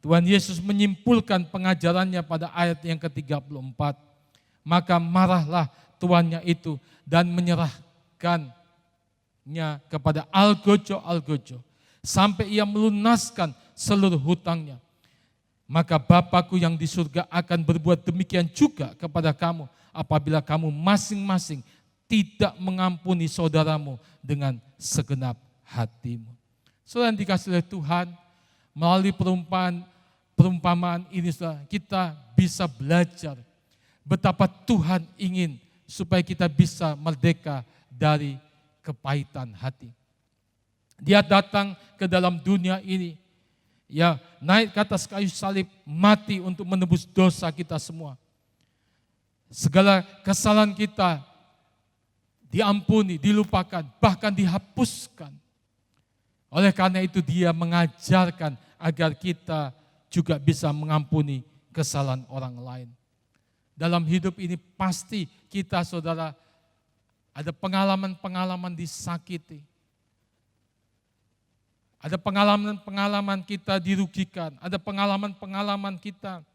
Speaker 3: Tuhan Yesus menyimpulkan pengajarannya pada ayat yang ke-34. Maka marahlah tuannya itu dan menyerahkannya kepada algojo sampai ia melunaskan seluruh hutangnya. maka Bapakku yang di surga akan berbuat demikian juga kepada kamu apabila kamu masing-masing tidak mengampuni saudaramu dengan segenap hatimu. Saudara yang dikasihi oleh Tuhan, melalui perumpamaan ini kita bisa belajar betapa Tuhan ingin supaya kita bisa merdeka dari kepahitan hati. Dia datang ke dalam dunia ini, ya, naik ke atas kayu salib, mati untuk menebus dosa kita semua. Segala kesalahan kita diampuni, dilupakan, bahkan dihapuskan. Oleh karena itu dia mengajarkan agar kita juga bisa mengampuni kesalahan orang lain. Dalam hidup ini pasti kita, saudara, ada pengalaman-pengalaman disakiti. Ada pengalaman-pengalaman kita dirugikan. Ada pengalaman-pengalaman kita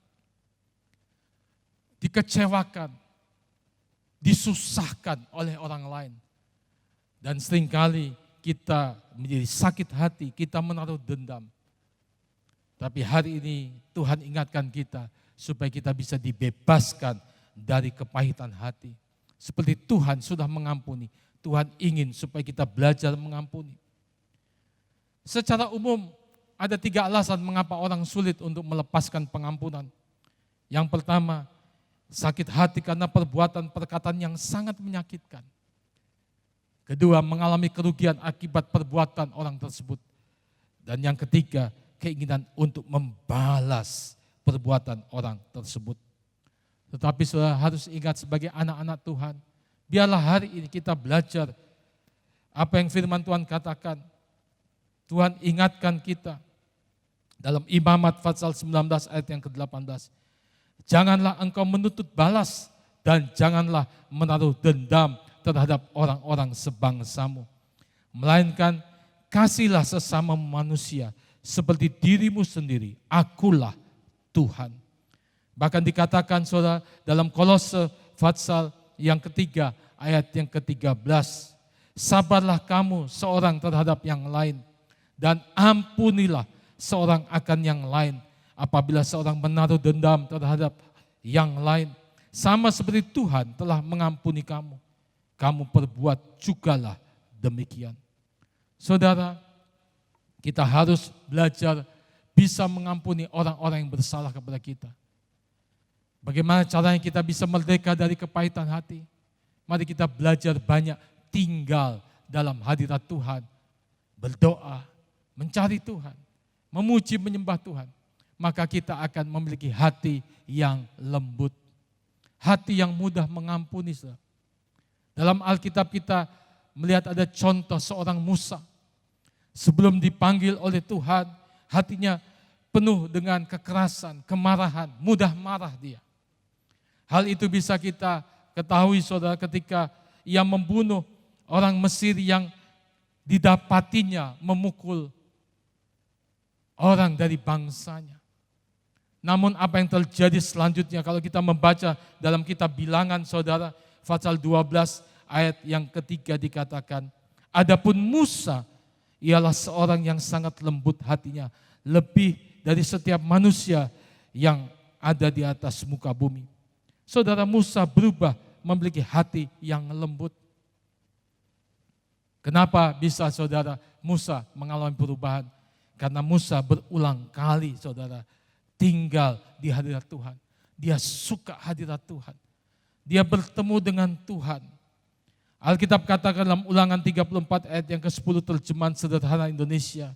Speaker 3: dikecewakan, disusahkan oleh orang lain. Dan seringkali kita menjadi sakit hati, kita menaruh dendam. Tapi hari ini Tuhan ingatkan kita supaya kita bisa dibebaskan dari kepahitan hati. Seperti Tuhan sudah mengampuni, Tuhan ingin supaya kita belajar mengampuni. Secara umum ada 3 alasan mengapa orang sulit untuk melepaskan pengampunan. Yang pertama, sakit hati karena perbuatan perkataan yang sangat menyakitkan. Kedua, mengalami kerugian akibat perbuatan orang tersebut. Dan yang ketiga, keinginan untuk membalas perbuatan orang tersebut. Tetapi saudara harus ingat sebagai anak-anak Tuhan, biarlah hari ini kita belajar apa yang firman Tuhan katakan. Tuhan ingatkan kita dalam Imamat pasal 19 ayat yang ke-18. Janganlah engkau menuntut balas dan janganlah menaruh dendam terhadap orang-orang sebangsamu. Melainkan kasihlah sesama manusia seperti dirimu sendiri. Akulah Tuhan. Bahkan dikatakan saudara dalam Kolose pasal yang ketiga ayat yang ke-13. Sabarlah kamu seorang terhadap yang lain dan ampunilah seorang akan yang lain. Apabila seorang menaruh dendam terhadap yang lain, sama seperti Tuhan telah mengampuni kamu, kamu perbuat jugalah demikian. Saudara, kita harus belajar bisa mengampuni orang-orang yang bersalah kepada kita. Bagaimana caranya kita bisa merdeka dari kepahitan hati? Mari kita belajar banyak tinggal dalam hadirat Tuhan, berdoa, mencari Tuhan, memuji menyembah Tuhan. Maka kita akan memiliki hati yang lembut, hati yang mudah mengampuni. Dalam Alkitab kita melihat ada contoh seorang Musa. Sebelum dipanggil oleh Tuhan, hatinya penuh dengan kekerasan, kemarahan, mudah marah dia. Hal itu bisa kita ketahui saudara ketika ia membunuh orang Mesir yang didapatinya memukul orang dari bangsanya. Namun apa yang terjadi selanjutnya kalau kita membaca dalam kitab Bilangan saudara pasal 12 ayat yang ketiga dikatakan, adapun Musa ialah seorang yang sangat lembut hatinya, lebih dari setiap manusia yang ada di atas muka bumi. Saudara, Musa berubah memiliki hati yang lembut. Kenapa bisa saudara Musa mengalami perubahan? Karena Musa berulang kali saudara tinggal di hadirat Tuhan. Dia suka hadirat Tuhan. Dia bertemu dengan Tuhan. Alkitab katakan dalam Ulangan 34 ayat yang ke-10 terjemahan sederhana Indonesia.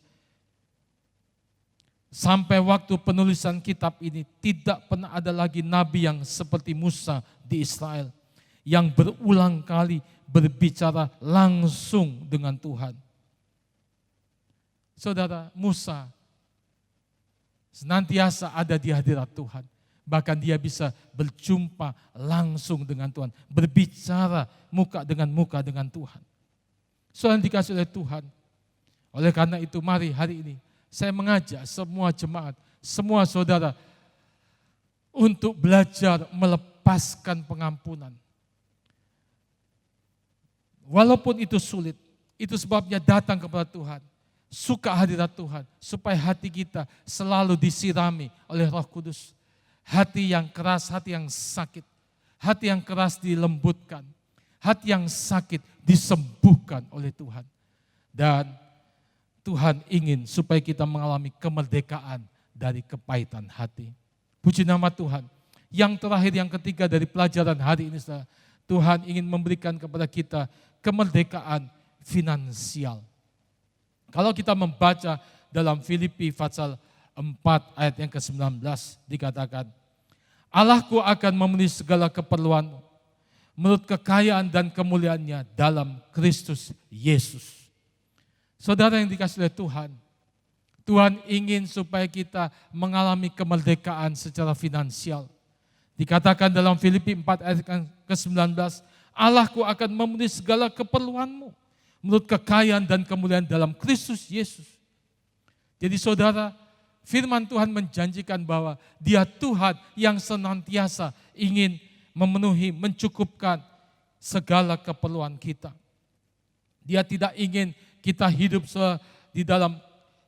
Speaker 3: Sampai waktu penulisan kitab ini tidak pernah ada lagi nabi yang seperti Musa di Israel. Yang berulang kali berbicara langsung dengan Tuhan. Saudara, Musa senantiasa ada di hadirat Tuhan. Bahkan dia bisa berjumpa langsung dengan Tuhan. Berbicara muka dengan Tuhan. Saudara dikasih oleh Tuhan. Oleh karena itu mari hari ini saya mengajak semua jemaat, semua saudara untuk belajar melepaskan pengampunan. Walaupun itu sulit, itu sebabnya datang kepada Tuhan. suka hadirat Tuhan, supaya hati kita selalu disirami oleh Roh Kudus. Hati yang keras, hati yang sakit, hati yang keras dilembutkan, hati yang sakit disembuhkan oleh Tuhan. Dan Tuhan ingin supaya kita mengalami kemerdekaan dari kepahitan hati. Puji nama Tuhan. Yang terakhir, yang ketiga dari pelajaran hari ini, Tuhan ingin memberikan kepada kita kemerdekaan finansial. Kalau kita membaca dalam Filipi pasal 4 ayat yang ke-19 dikatakan, Allahku akan memenuhi segala keperluanmu menurut kekayaan dan kemuliaannya dalam Kristus Yesus. Saudara yang dikasihi oleh Tuhan, Tuhan ingin supaya kita mengalami kemerdekaan secara finansial. Dikatakan dalam Filipi 4 ayat ke-19, Allahku akan memenuhi segala keperluanmu menurut kekayaan dan kemuliaan dalam Kristus Yesus. Jadi saudara, firman Tuhan menjanjikan bahwa Dia Tuhan yang senantiasa ingin memenuhi, mencukupkan segala keperluan kita. Dia tidak ingin kita hidup di dalam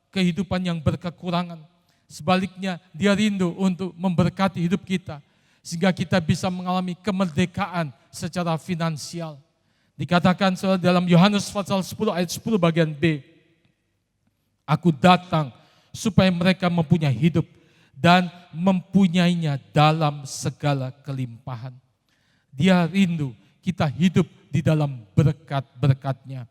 Speaker 3: kehidupan yang berkekurangan. Sebaliknya, Dia rindu untuk memberkati hidup kita, sehingga kita bisa mengalami kemerdekaan secara finansial. Dikatakan dalam Yohanes pasal 10 ayat 10 bagian B, Aku datang supaya mereka mempunyai hidup dan mempunyainya dalam segala kelimpahan. Dia rindu kita hidup di dalam berkat-berkat-Nya,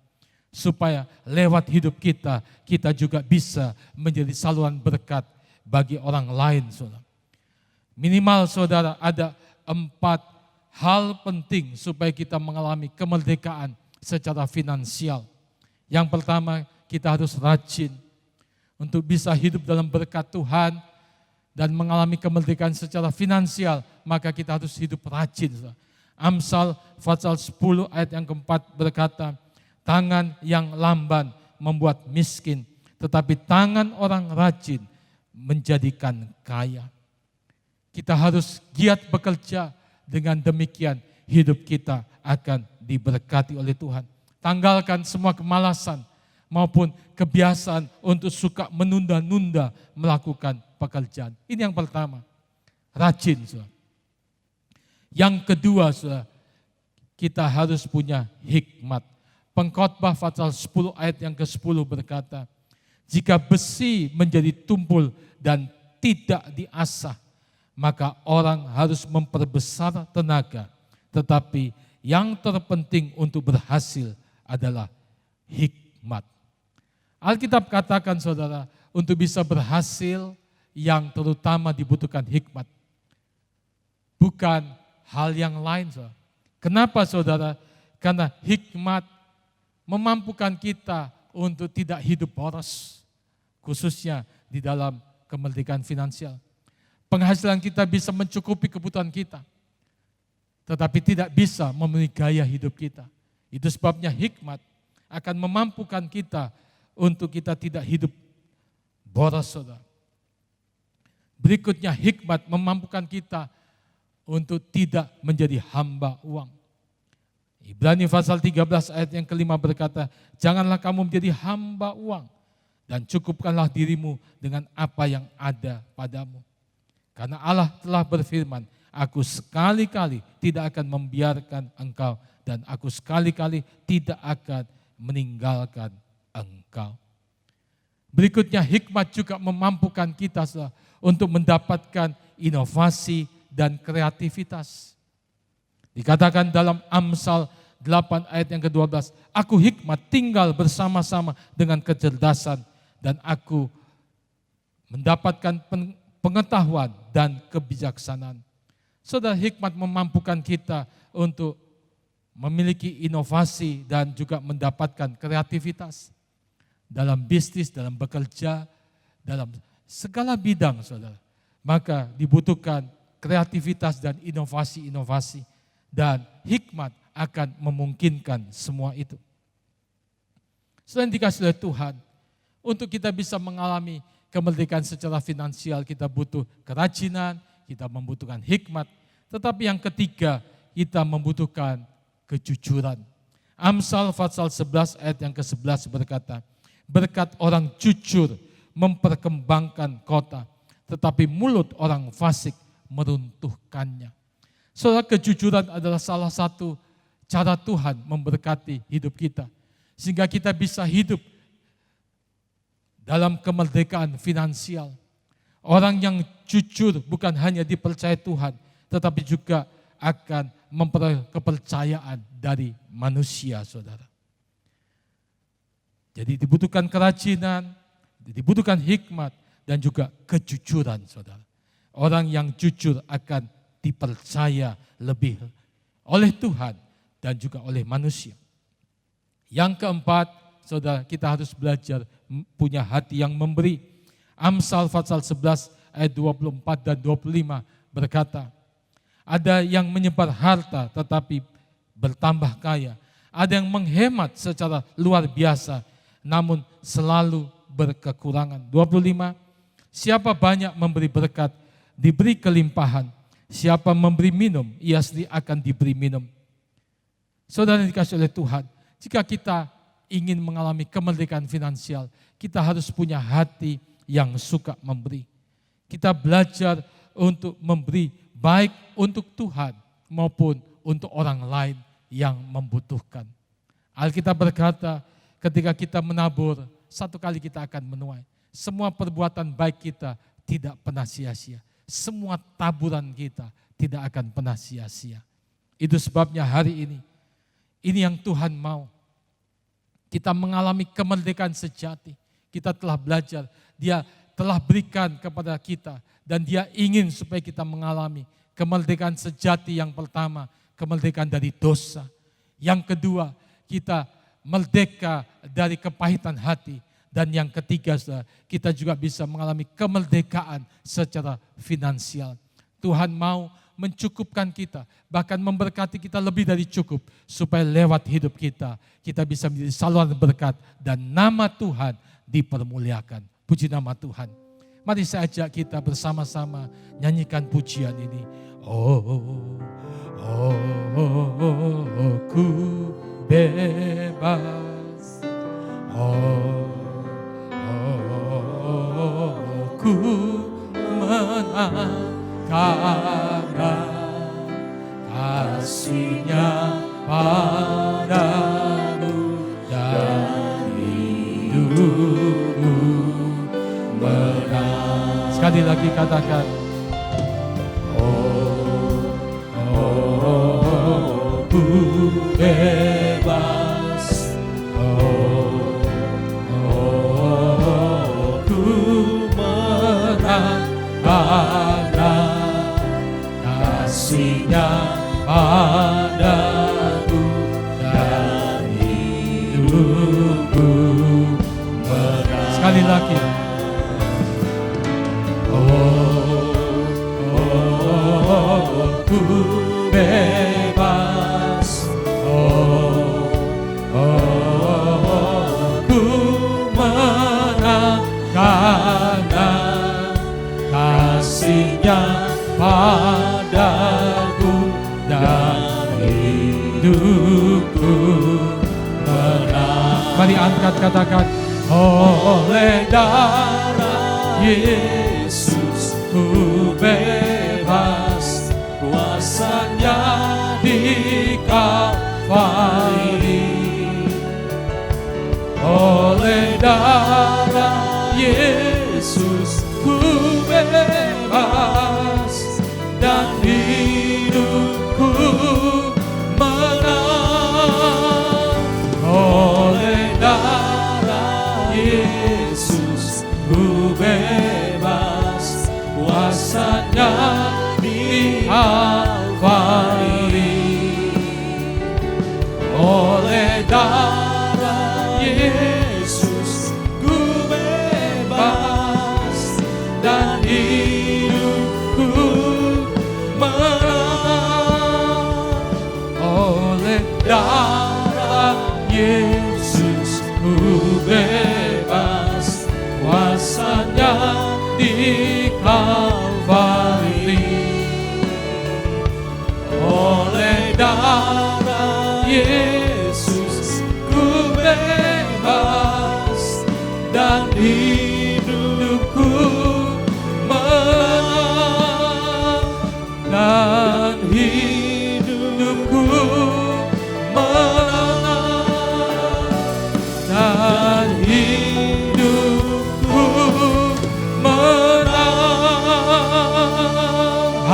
Speaker 3: supaya lewat hidup kita, kita juga bisa menjadi saluran berkat bagi orang lain. Saudara. Minimal saudara ada 4 hal penting supaya kita mengalami kemerdekaan secara finansial. Yang pertama, kita harus rajin untuk bisa hidup dalam berkat Tuhan dan mengalami kemerdekaan secara finansial, maka kita harus hidup rajin. Amsal pasal 10 ayat yang keempat berkata, tangan yang lamban membuat miskin, tetapi tangan orang rajin menjadikan kaya. Kita harus giat bekerja, dengan demikian hidup kita akan diberkati oleh Tuhan. Tanggalkan semua kemalasan maupun kebiasaan untuk suka menunda-nunda melakukan pekerjaan. Ini yang pertama, rajin. Saudara. Yang kedua, saudara, kita harus punya hikmat. Pengkhotbah pasal 10 ayat yang ke-10 berkata, jika besi menjadi tumpul dan tidak diasah, maka orang harus memperbesar tenaga. Tetapi yang terpenting untuk berhasil adalah hikmat. Alkitab katakan saudara, untuk bisa berhasil yang terutama dibutuhkan hikmat. Bukan hal yang lain. Saudara. Kenapa saudara? Karena hikmat memampukan kita untuk tidak hidup boros. Khususnya di dalam kemerdekaan finansial. Penghasilan kita bisa mencukupi kebutuhan kita. Tetapi tidak bisa memenuhi gaya hidup kita. Itu sebabnya hikmat akan memampukan kita untuk kita tidak hidup boros, saudara. Berikutnya hikmat memampukan kita untuk tidak menjadi hamba uang. Ibrani pasal 13 ayat yang ke-5 berkata, janganlah kamu menjadi hamba uang dan cukupkanlah dirimu dengan apa yang ada padamu. Karena Allah telah berfirman, aku sekali-kali tidak akan membiarkan engkau dan aku sekali-kali tidak akan meninggalkan engkau. Berikutnya hikmat juga memampukan kita untuk mendapatkan inovasi dan kreativitas. Dikatakan dalam Amsal 8 ayat yang ke-12, aku hikmat tinggal bersama-sama dengan kecerdasan dan aku mendapatkan pengetahuan dan kebijaksanaan. Saudara, hikmat memampukan kita untuk memiliki inovasi dan juga mendapatkan kreativitas dalam bisnis, dalam bekerja, dalam segala bidang, saudara. Maka dibutuhkan kreativitas dan inovasi-inovasi dan hikmat akan memungkinkan semua itu. Selain dikasih oleh Tuhan, untuk kita bisa mengalami kemerdekaan secara finansial kita butuh kerajinan, kita membutuhkan hikmat. Tetapi yang ketiga, kita membutuhkan kejujuran. Amsal pasal 11 ayat yang ke-11 berkata, Berkat orang jujur memperkembangkan kota, tetapi mulut orang fasik meruntuhkannya. Saudara, kejujuran adalah salah satu cara Tuhan memberkati hidup kita. Sehingga kita bisa hidup dalam kemerdekaan finansial. Orang yang jujur bukan hanya dipercaya Tuhan, tetapi juga akan memperoleh kepercayaan dari manusia, saudara. Jadi dibutuhkan kerajinan, dibutuhkan hikmat, dan juga kejujuran, saudara. Orang yang jujur akan dipercaya lebih oleh Tuhan dan juga oleh manusia. Yang keempat, saudara, kita harus belajar punya hati yang memberi. Amsal pasal 11 ayat 24 dan 25 berkata, ada yang menyebar harta tetapi bertambah kaya. Ada yang menghemat secara luar biasa namun selalu berkekurangan. 25, siapa banyak memberi berkat, diberi kelimpahan. Siapa memberi minum, ia sendiri akan diberi minum. Saudara yang dikasihi oleh Tuhan, jika kita ingin mengalami kemerdekaan finansial, kita harus punya hati yang suka memberi. Kita belajar untuk memberi baik untuk Tuhan maupun untuk orang lain yang membutuhkan. Alkitab berkata, ketika kita menabur, satu kali kita akan menuai. Semua perbuatan baik kita tidak pernah sia-sia. Semua taburan kita tidak akan pernah sia-sia. Itu sebabnya hari ini yang Tuhan mau. Kita mengalami kemerdekaan sejati. Kita telah belajar, Dia telah berikan kepada kita dan Dia ingin supaya kita mengalami kemerdekaan sejati. Yang pertama, kemerdekaan dari dosa. Yang kedua, kita merdeka dari kepahitan hati. Dan yang ketiga, kita juga bisa mengalami kemerdekaan secara finansial. Tuhan mau mencukupkan kita, bahkan memberkati kita lebih dari cukup, supaya lewat hidup kita bisa menjadi saluran berkat dan nama Tuhan dipermuliakan. Puji nama Tuhan. Mari saya ajak kita bersama-sama nyanyikan pujian ini. Ku bebas. Ku menang karena kasih-Nya padaku dan hidupku menang. Sekali lagi katakan, ku bebas. Ku menang karena kasih-Nya padaku dan hidupku menang. Sekali lagi. Ku bebas. Ku menang karena kasih-Nya padaku dan hidupku menang. Mari angkat, katakan, oleh darah Yesus ku bebas, kuasa-Nya di Kalvari. Oleh darah Yesus ku bebas dan hidupku menang. Oleh darah Yesus ku bebas, kuasa-Nya di Kalvari. Oleh darah Yesus ku bebas dan hidupku menang. Oleh darah Yesus ku bebas, kuasa-Nya di Kalvari. Oleh darah Yesus ku bebas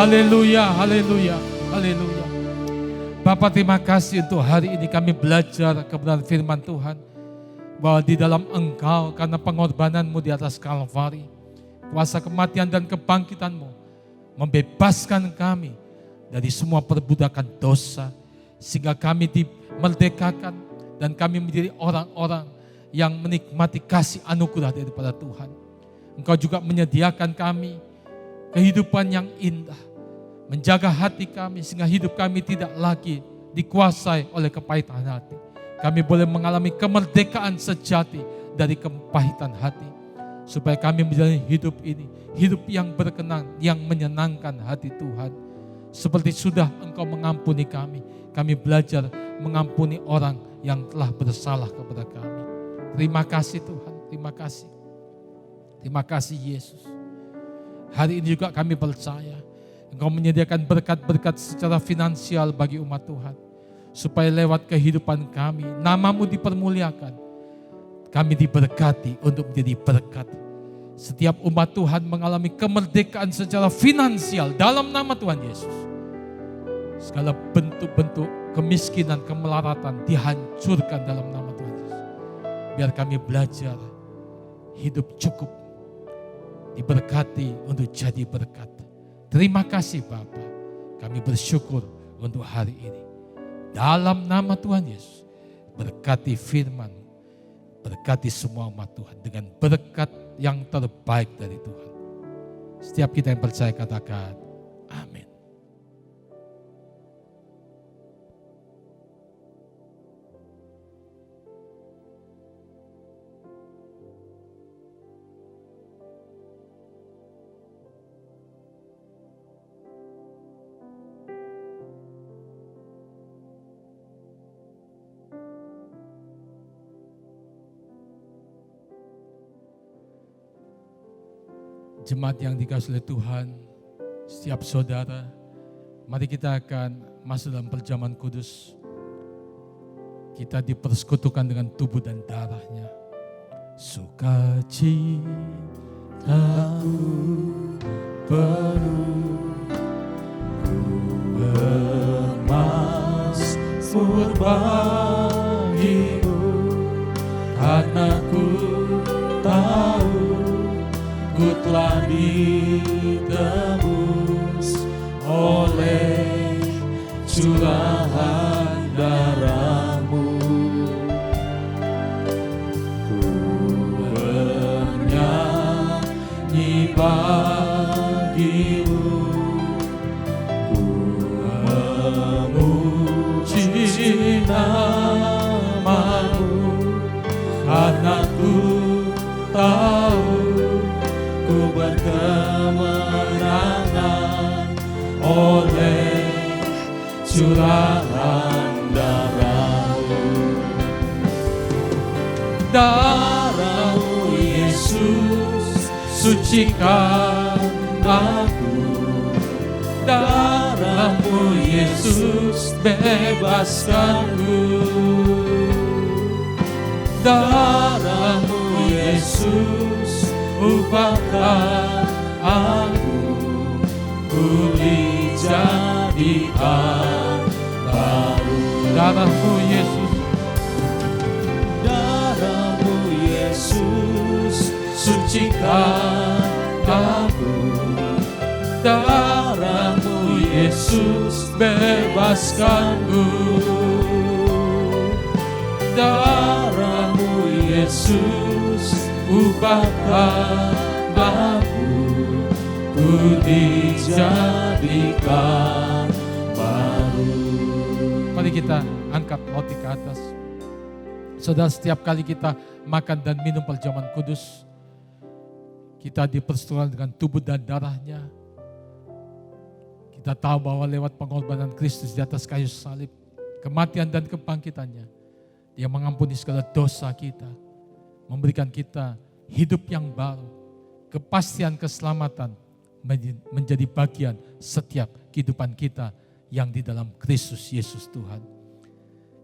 Speaker 3: Haleluya, haleluya, haleluya. Bapak, terima kasih untuk hari ini kami belajar kebenaran firman Tuhan. Bahwa di dalam Engkau karena pengorbananmu di atas Kalvari, kuasa kematian dan kebangkitanmu membebaskan kami dari semua perbudakan dosa. Sehingga kami dimerdekakan dan kami menjadi orang-orang yang menikmati kasih anugerah daripada Tuhan. Engkau juga menyediakan kami kehidupan yang indah, menjaga hati kami sehingga hidup kami tidak lagi dikuasai oleh kepahitan hati. Kami boleh mengalami kemerdekaan sejati dari kepahitan hati, supaya kami menjalani hidup ini, hidup yang berkenan, yang menyenangkan hati Tuhan. Seperti sudah Engkau mengampuni kami belajar mengampuni orang yang telah bersalah kepada kami. Terima kasih Tuhan, terima kasih. Terima kasih Yesus. Hari ini juga kami percaya Engkau menyediakan berkat-berkat secara finansial bagi umat Tuhan. Supaya lewat kehidupan kami, nama-Mu dipermuliakan. Kami diberkati untuk menjadi berkat. Setiap umat Tuhan mengalami kemerdekaan secara finansial dalam nama Tuhan Yesus. Segala bentuk-bentuk kemiskinan, kemelaratan dihancurkan dalam nama Tuhan Yesus. Biar kami belajar hidup cukup, diberkati untuk jadi berkat. Terima kasih Bapa. Kami bersyukur untuk hari ini. Dalam nama Tuhan Yesus, berkati firman, berkati semua umat Tuhan dengan berkat yang terbaik dari Tuhan. Setiap kita yang percaya katakan, amin. Jemaat yang dikasihi oleh Tuhan, setiap saudara, mari kita akan masuk dalam perjamuan kudus. Kita dipersekutukan dengan tubuh dan darahnya. Sukacitaku penuh, bermasmur bagimu, karena ku tahu ku telah ditebus oleh curahan darah-Mu. Ku bernyanyi bagimu, ku memuji nama-Mu, karena ku tahu ku berkemenangan oleh curahan darah-Mu. Darah-Mu Yesus sucikan aku, darah-Mu Yesus bebaskanku, darah-Mu Yesus ubahkan aku, ku dijadikan baru. Darah-Mu Yesus, darah-Mu Yesus sucikan aku, darah-Mu Yesus bebaskanku, darah-Mu Yesus ubahkan aku, ku dijadikan baru. Mari kita angkat roti ke atas. Saudara, setiap kali kita makan dan minum perjamuan kudus, kita dipersekutukan dengan tubuh dan darahnya. Kita tahu bahwa lewat pengorbanan Kristus di atas kayu salib, kematian dan kebangkitannya, Dia mengampuni segala dosa kita, memberikan kita hidup yang baru, kepastian keselamatan menjadi bagian setiap kehidupan kita yang di dalam Kristus Yesus Tuhan.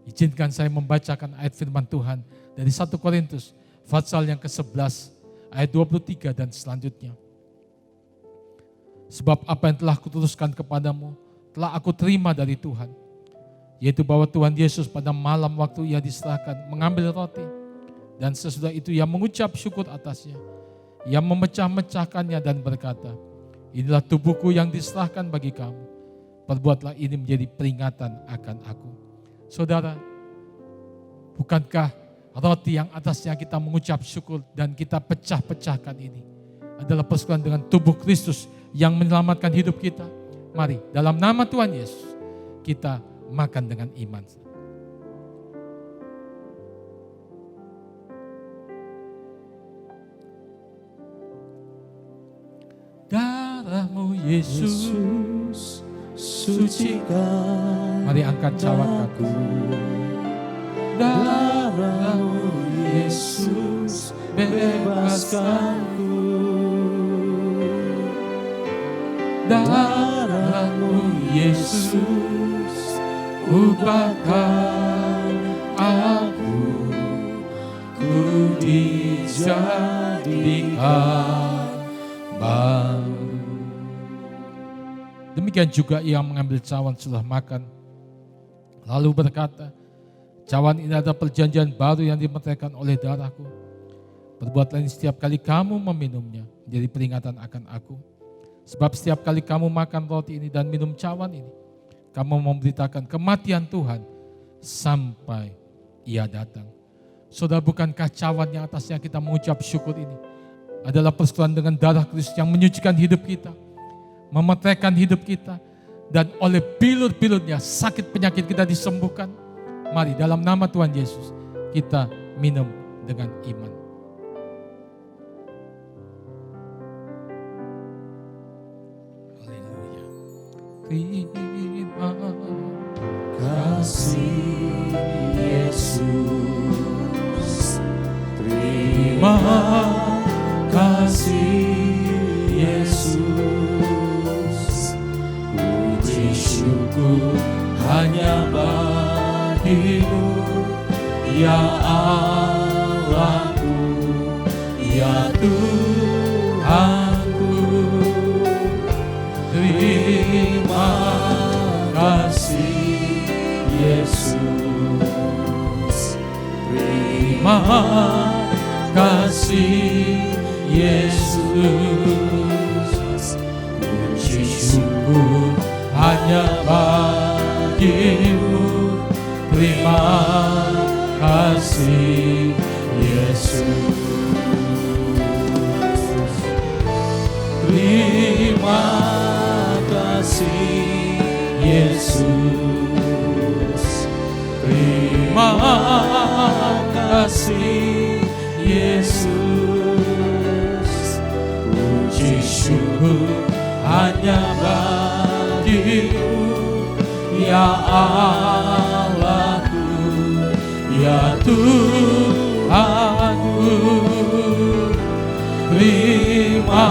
Speaker 3: Izinkan saya membacakan ayat firman Tuhan dari 1 Korintus pasal yang ke-11 ayat 23 dan selanjutnya. Sebab apa yang telah kuteruskan kepadamu, telah aku terima dari Tuhan. Yaitu bahwa Tuhan Yesus pada malam waktu ia diserahkan, mengambil roti. Dan sesudah itu ia mengucap syukur atasnya. Ia memecah-mecahkannya dan berkata, inilah tubuhku yang diserahkan bagi kamu. Perbuatlah ini menjadi peringatan akan aku. Saudara, bukankah roti yang atasnya kita mengucap syukur dan kita pecah-pecahkan ini adalah persekutuan dengan tubuh Kristus yang menyelamatkan hidup kita? Mari dalam nama Tuhan Yesus kita makan dengan iman. Darahmu Yesus
Speaker 2: sucikan.
Speaker 3: Mari angkat cawan aku.
Speaker 2: Darahmu Yesus bebaskanku.
Speaker 3: Darahmu Yesus ubahkan aku, ku dijadikan baru. Demikian juga ia mengambil cawan setelah makan, lalu berkata, cawan ini adalah perjanjian baru yang dimeteraikan oleh darahku. Perbuatlah ini setiap kali kamu meminumnya, menjadi peringatan akan aku. Sebab setiap kali kamu makan roti ini dan minum cawan ini, kamu memberitakan kematian Tuhan sampai ia datang. Saudara, bukankah cawan yang atasnya kita mengucap syukur ini adalah persekutuan dengan darah Kristus yang menyucikan hidup kita, memeteraikan hidup kita, dan oleh bilur-bilurnya sakit penyakit kita disembuhkan. Mari dalam nama Tuhan Yesus kita minum dengan iman. Haleluya. Terima
Speaker 2: Kasih Yesus,
Speaker 3: terima
Speaker 2: kasih Yesus, puji syukur hanya bagimu, ya Allahku, ya Tuhanku. Terima kasih Yesus, terima kasih Yesus, puji syukur hanya bagimu. Terima kasih Yesus, terima kasih Yesus, terima kasih Yesus, puji syukur hanya bagimu, ya Allahku, ya Tuhanku. Terima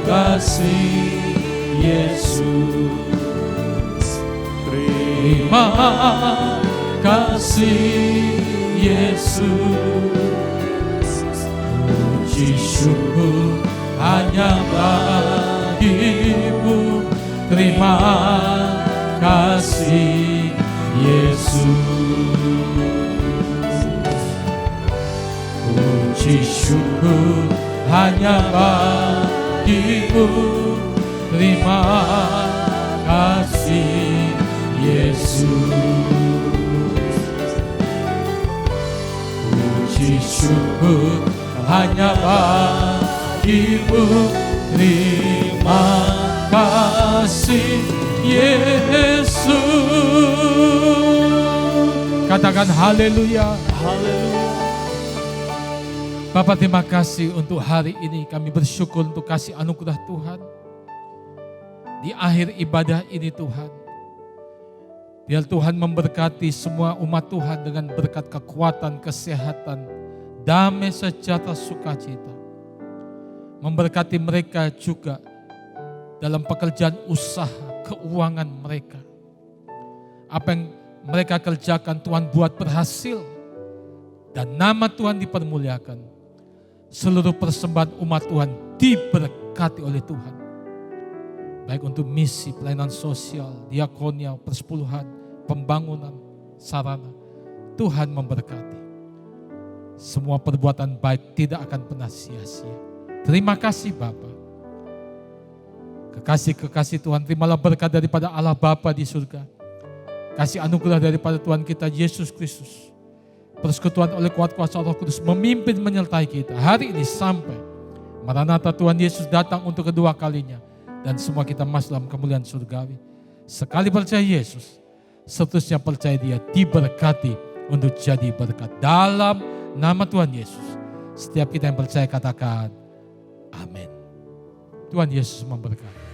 Speaker 2: kasih Yesus, terima kasih Yesus, puji syukur hanya bagimu. Terima kasih Yesus, puji syukur hanya bagimu. Terima kasih Yesus, puji syukur hanya bagimu. Terima kasih Yesus. Katakan haleluya. Haleluya.
Speaker 3: Bapak, terima kasih untuk hari ini. Kami bersyukur untuk kasih anugerah Tuhan. Di akhir ibadah ini Tuhan, biar Tuhan memberkati semua umat Tuhan dengan berkat kekuatan, kesehatan, damai, sejahtera, sukacita. Memberkati mereka juga dalam pekerjaan usaha, keuangan mereka. Apa yang mereka kerjakan Tuhan buat berhasil. Dan nama Tuhan dipermuliakan. Seluruh persembahan umat Tuhan diberkati oleh Tuhan. baik untuk misi, pelayanan sosial, diakonia, persepuluhan, pembangunan, sarana. Tuhan memberkati. Semua perbuatan baik tidak akan pernah sia-sia. Terima kasih Bapa. Kekasih-kekasih Tuhan, terimalah berkat daripada Allah Bapa di surga. Kasih anugerah daripada Tuhan kita Yesus Kristus. Persekutuan oleh kuat kuasa Roh Kudus memimpin menyertai kita hari ini sampai Maranatha Tuhan Yesus datang untuk kedua kalinya. Dan semua kita masuk dalam kemuliaan surgawi. Sekali percaya Yesus, seterusnya percaya Dia diberkati untuk jadi berkat. Dalam nama Tuhan Yesus, setiap kita yang percaya katakan amin. Tuhan Yesus memberkati.